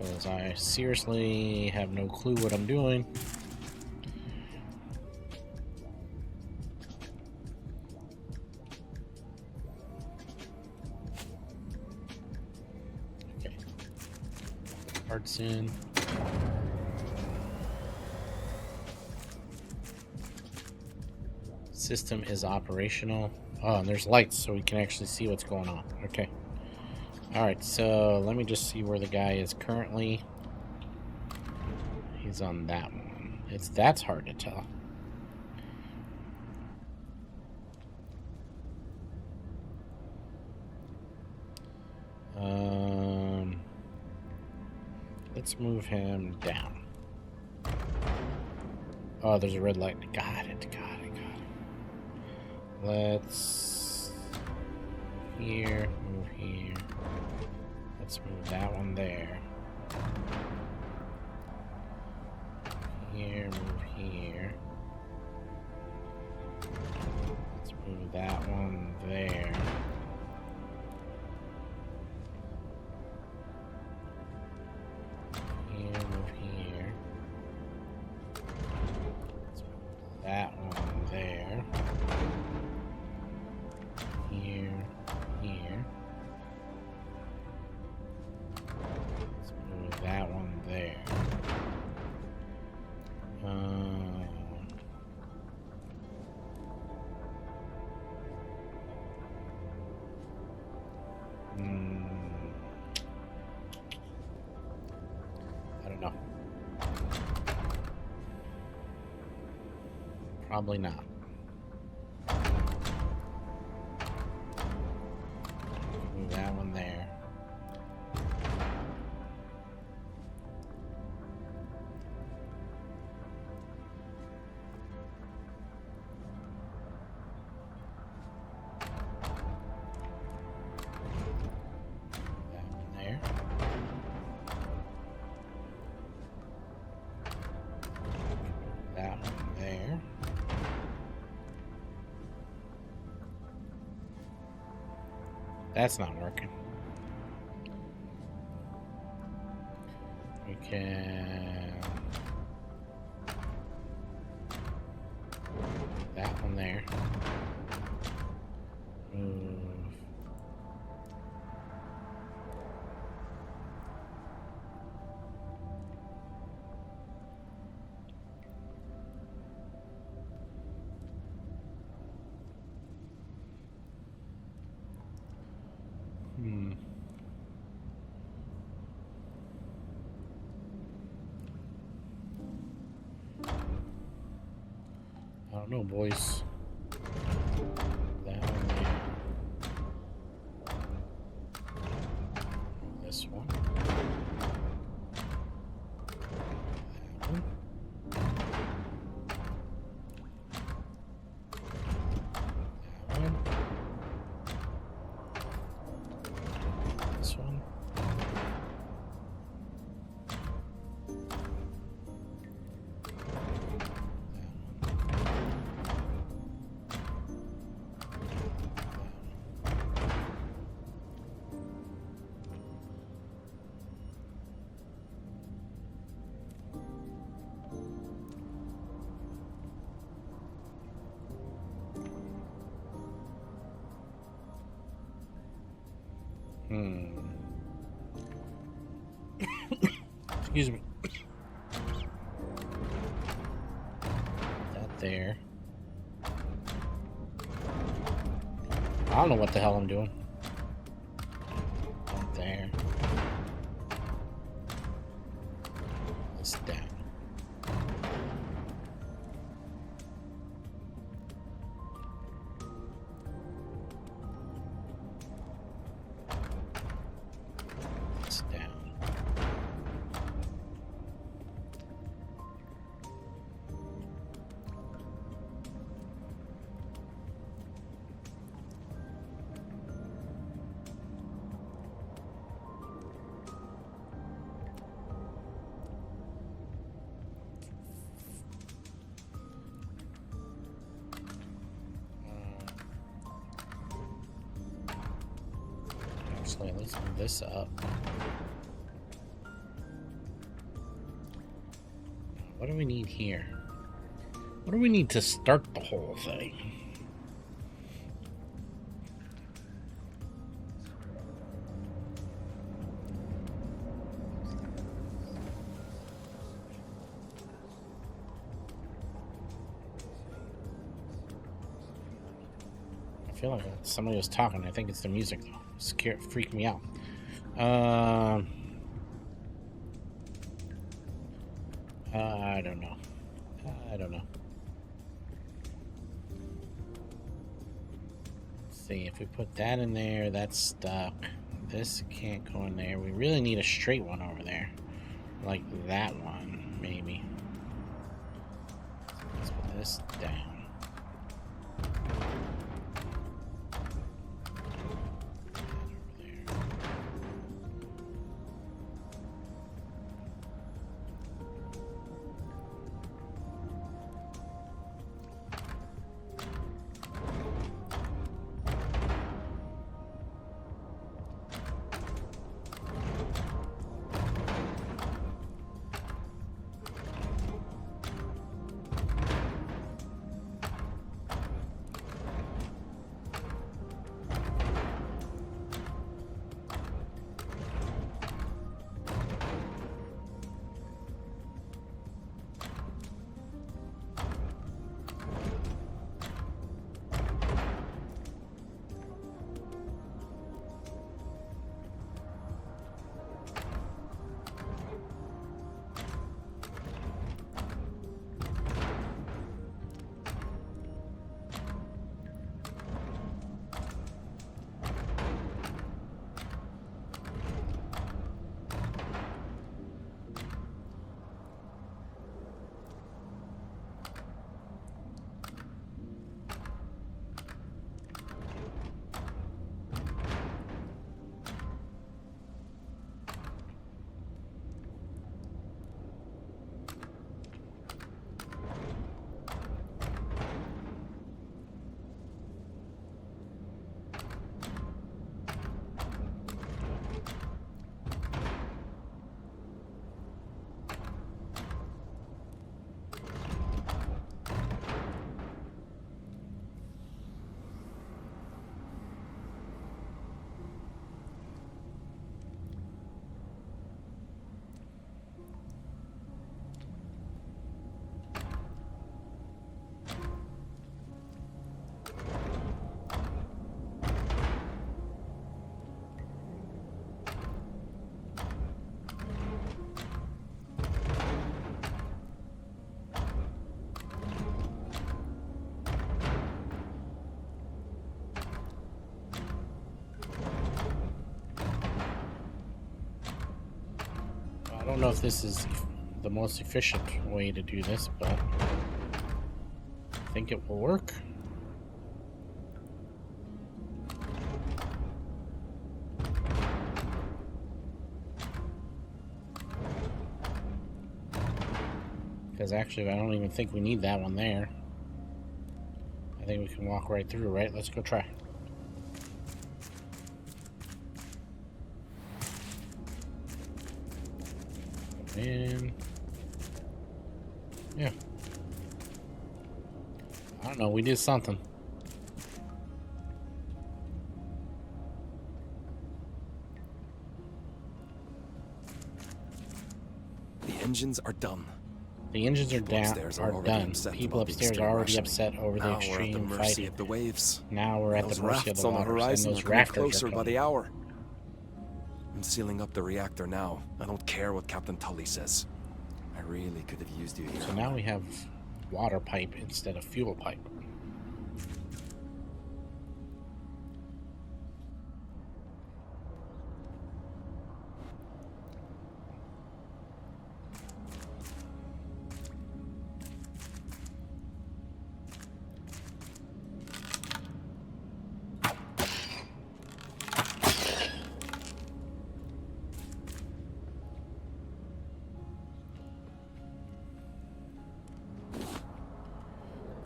Because I seriously have no clue what I'm doing. Okay. Parts in. System is operational. Oh, and there's lights so we can actually see what's going on. Okay. Alright, so let me just see where the guy is currently. He's on that one. That's hard to tell. Let's move him down. Oh, there's a red light. Got it. Let's here, move here. Let's move that one there. Here, move here. Let's move that one there. Here, move here. Let's move that one there. Here, here. Let's move that one there. I don't know. Probably not. Move that one there. That's not working. We can put that one there. Move. I don't know, boys. That one there. This one. That one. That one. This one. Excuse me. That there. I don't know what the hell I'm doing. That there. This down. This down. Actually, let's move this up. What do we need here? What do we need to start the whole thing? I feel like somebody was talking. I think it's the music though. Freaked me out. I don't know. I don't know. Let's see, if we put that in there, that's stuck. This can't go in there. We really need a straight one over there. Like that one, maybe. Let's put this down. I don't know if this is the most efficient way to do this, but I think it will work. Because actually, I don't even think we need that one there. I think we can walk right through, right? Let's go try. And yeah, I don't know, we did something. The engines are done. The engines are down, are done. People upstairs are already upset over the extreme fighting. Of the waves. Now we're at the mercy of the waters, and those rafters closer are by coming. the hour. I'm sealing up the reactor now. I don't care what Captain Tully says. I really could have used you here. So now we have water pipe instead of fuel pipe.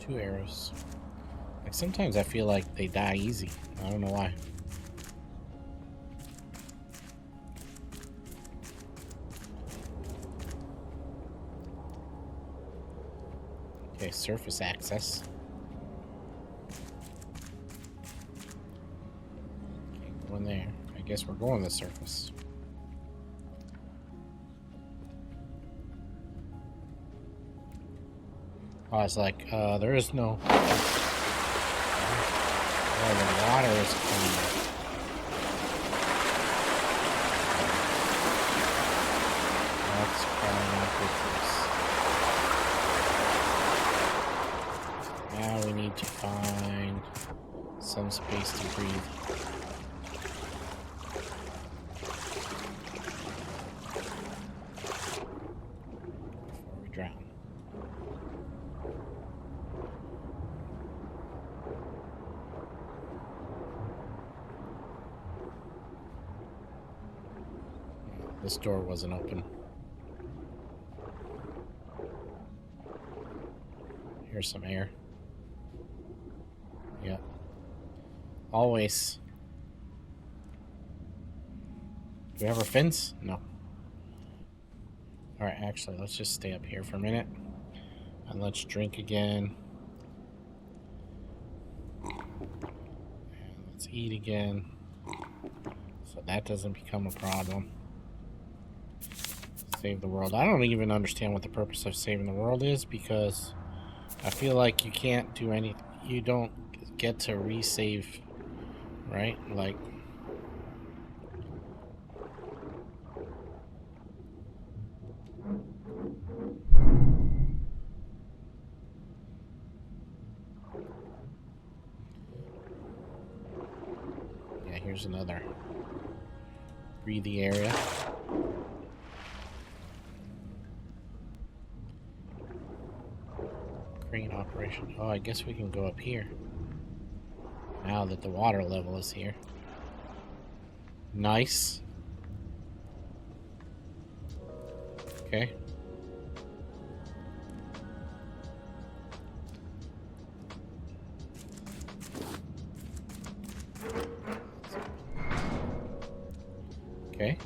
Two arrows. Like sometimes I feel like they die easy. I don't know why. surface access. Can't go in there. I guess we're going the surface. Oh, it's like, there is no... Oh, the water is coming. That's probably not good for us. Now we need to find some space to breathe. Before we drown. This door wasn't open. Here's some air. Yep. Always. Do we have our fins? No. Alright, actually, let's just stay up here for a minute. And let's drink again. And let's eat again. So that doesn't become a problem. Save the world. I don't even understand what the purpose of saving the world is, because I feel like you can't do anything. You don't get to resave, right? Like, yeah, here's another breathy area. Crane operation. Oh, I guess we can go up here. Now that the water level is here. Nice. Okay. Okay.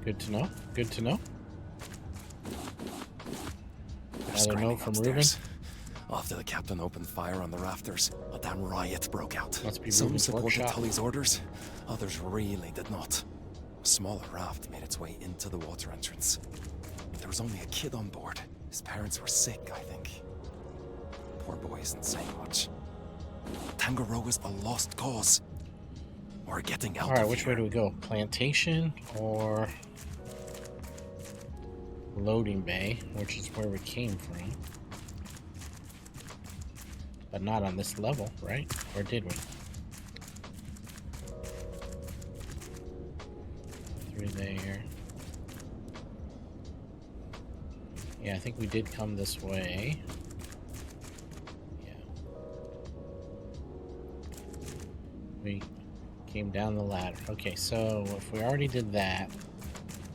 Good to know. Good to know. Another note from Ruben. After the captain opened fire on the rafters, a damn riot broke out. Must be Some Ruben's supported workshop. Tully's orders, others really did not. A smaller raft made its way into the water entrance. There was only a kid on board. His parents were sick, I think. Poor boy isn't saying much. Tangaroa's a lost cause. We're getting out. Alright, which way do we go? Plantation or loading bay, which is where we came from. But not on this level, right? Or did we? Through there. Yeah, I think we did come this way. Yeah. We came down the ladder. Okay, so if we already did that,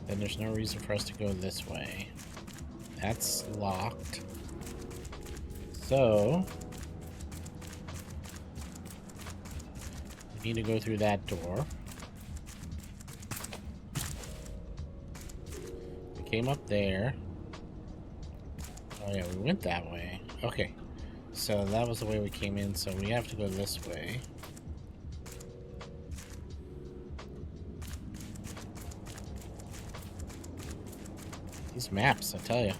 then there's no reason for us to go this way. That's locked. So we need to go through that door. We came up there. Oh yeah, we went that way. Okay. So that was the way we came in, so we have to go this way. These maps, I tell you.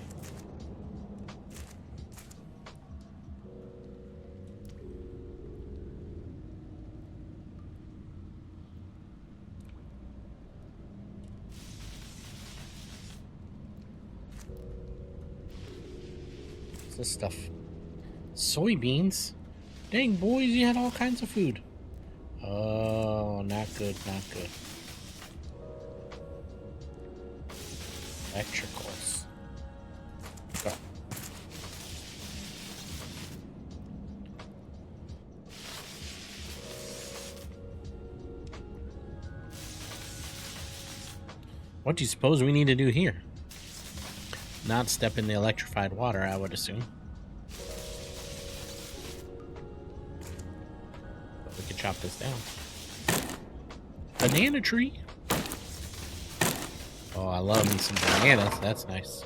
What's this stuff? Soybeans? Dang, boys, you had all kinds of food. Oh, not good, not good. Electricals. Go. What do you suppose we need to do here? Not step in the electrified water, I would assume. But we could chop this down. Banana tree? Oh, I love me some bananas. That's nice.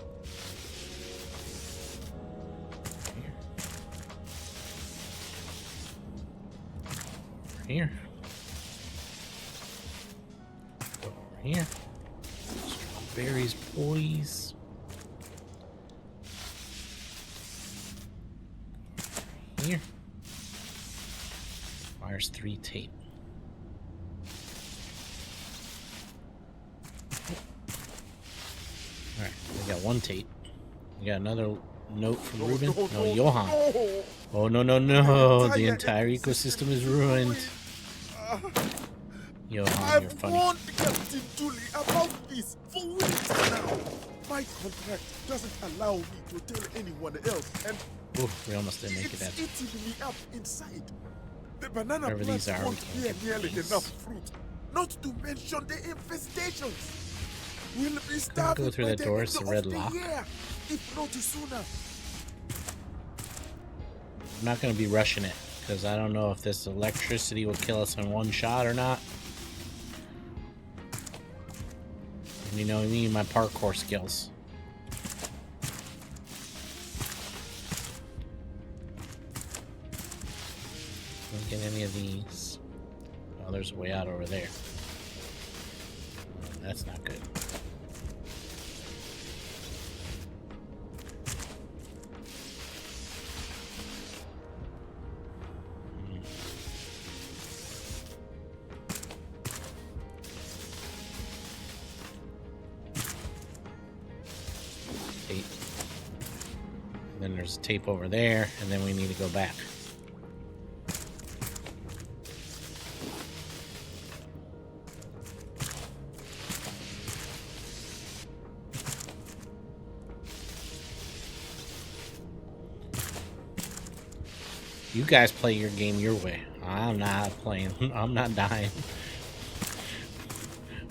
Here. here. Go over here. Strawberries, boys. Here. Requires 3 tape. Alright, we got 1 tape. We got another note from Ruben. No, Johan. Oh, no, no, no. The entire ecosystem is ruined. Johan, you're funny. I've warned Captain Julie about this for weeks now. My contract doesn't allow me to tell anyone else, and Ooh, we almost didn't make it that. it's eating me up inside. The banana Whatever plants these are, we won't can't bear get nearly these. enough fruit, not to mention the infestations. We'll be Go starving through by that the door, end it's the of red the lock. year, if not sooner. I'm not going to be rushing it, because I don't know if this electricity will kill us in one shot or not. And you know me and my parkour skills. Don't get any of these. Oh, there's a way out over there. That's not good. Tape. And then there's tape over there, and then we need to go back. You guys play your game your way. I'm not playing. I'm not dying.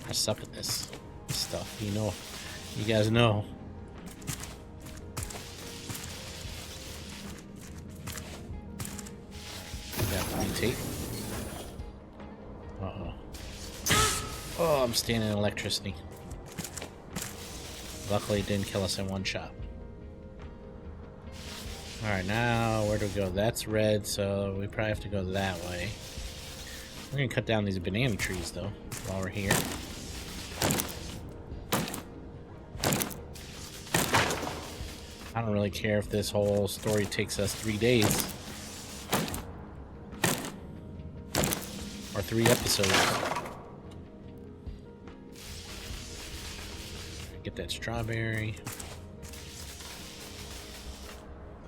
I suck at this stuff. You know. You guys know. Got tape. Uh-oh. Oh, I'm standing in electricity. Luckily, it didn't kill us in one shot. Alright, now where do we go? That's red, so we probably have to go that way. We're gonna cut down these banana trees, though, while we're here. I don't really care if this whole story takes us 3 days. Or 3 episodes. Get that strawberry.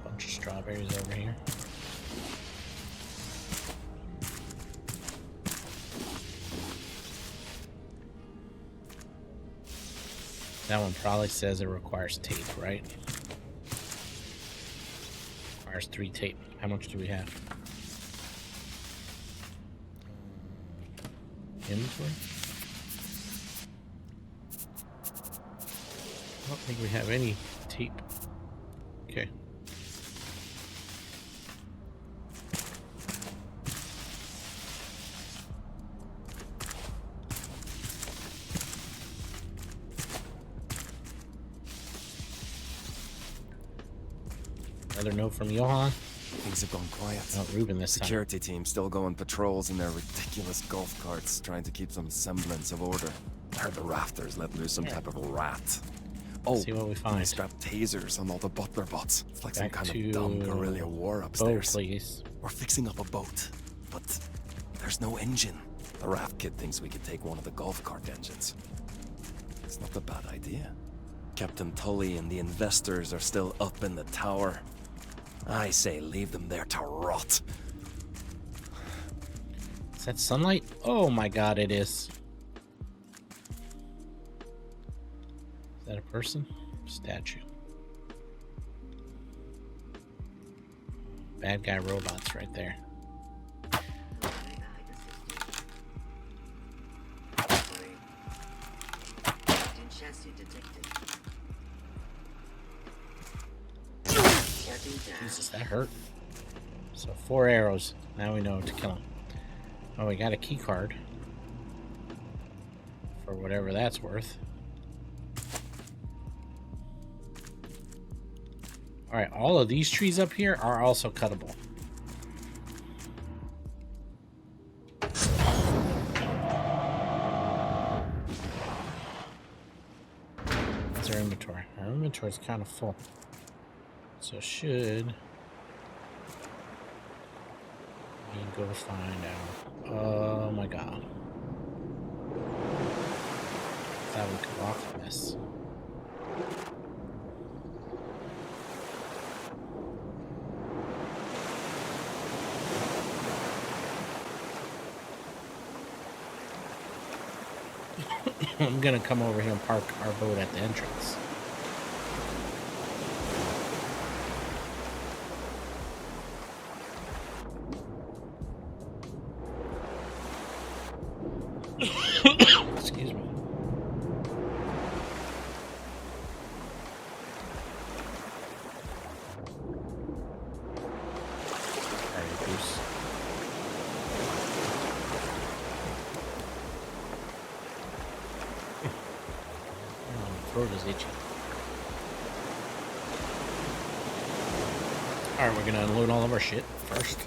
Bunch of strawberries over here. That one probably says it requires tape, right? Requires 3 tape. How much do we have? Inventory? I don't think we have any tape. Okay. Another note from Johan. Things have gone quiet. Oh, Ruben this time. Security team still going patrols in their ridiculous golf carts, trying to keep some semblance of order. I heard the rafters let loose some type of rat. Oh, See what we and find. they strapped tasers on all the butler bots. It's like some Back kind to of dumb guerrilla war Boat, upstairs. please. We're fixing up a boat, but there's no engine. The Raft kid thinks we could take one of the golf cart engines. It's not a bad idea. Captain Tully and the investors are still up in the tower. I say leave them there to rot. Is that sunlight? Oh my god, it is. Is that a person? Statue. Bad guy robots right there. Jesus, that hurt. So 4 arrows. Now we know to kill him. Oh, we got a key card. For whatever that's worth. Alright, all of these trees up here are also cuttable. inventory? Our inventory is kind of full. So should we go find out? Oh my god. Thought we could walk this. I'm gonna come over here and park our boat at the entrance. Excuse me. Alright, Goose. Throat is itchy. Alright, we're gonna unload all of our shit first.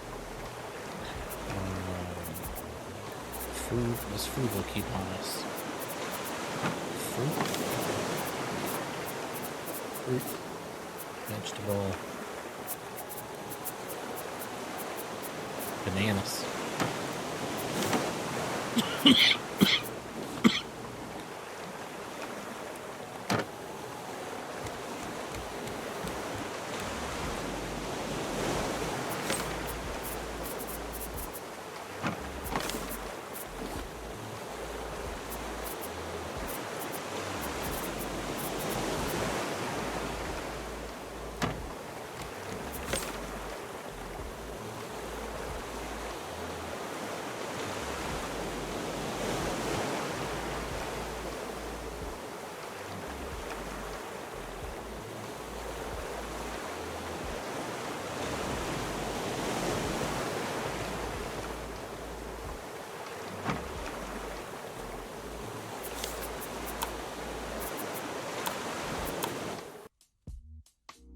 Food. This food will keep on us. Fruit. Vegetable. Bananas.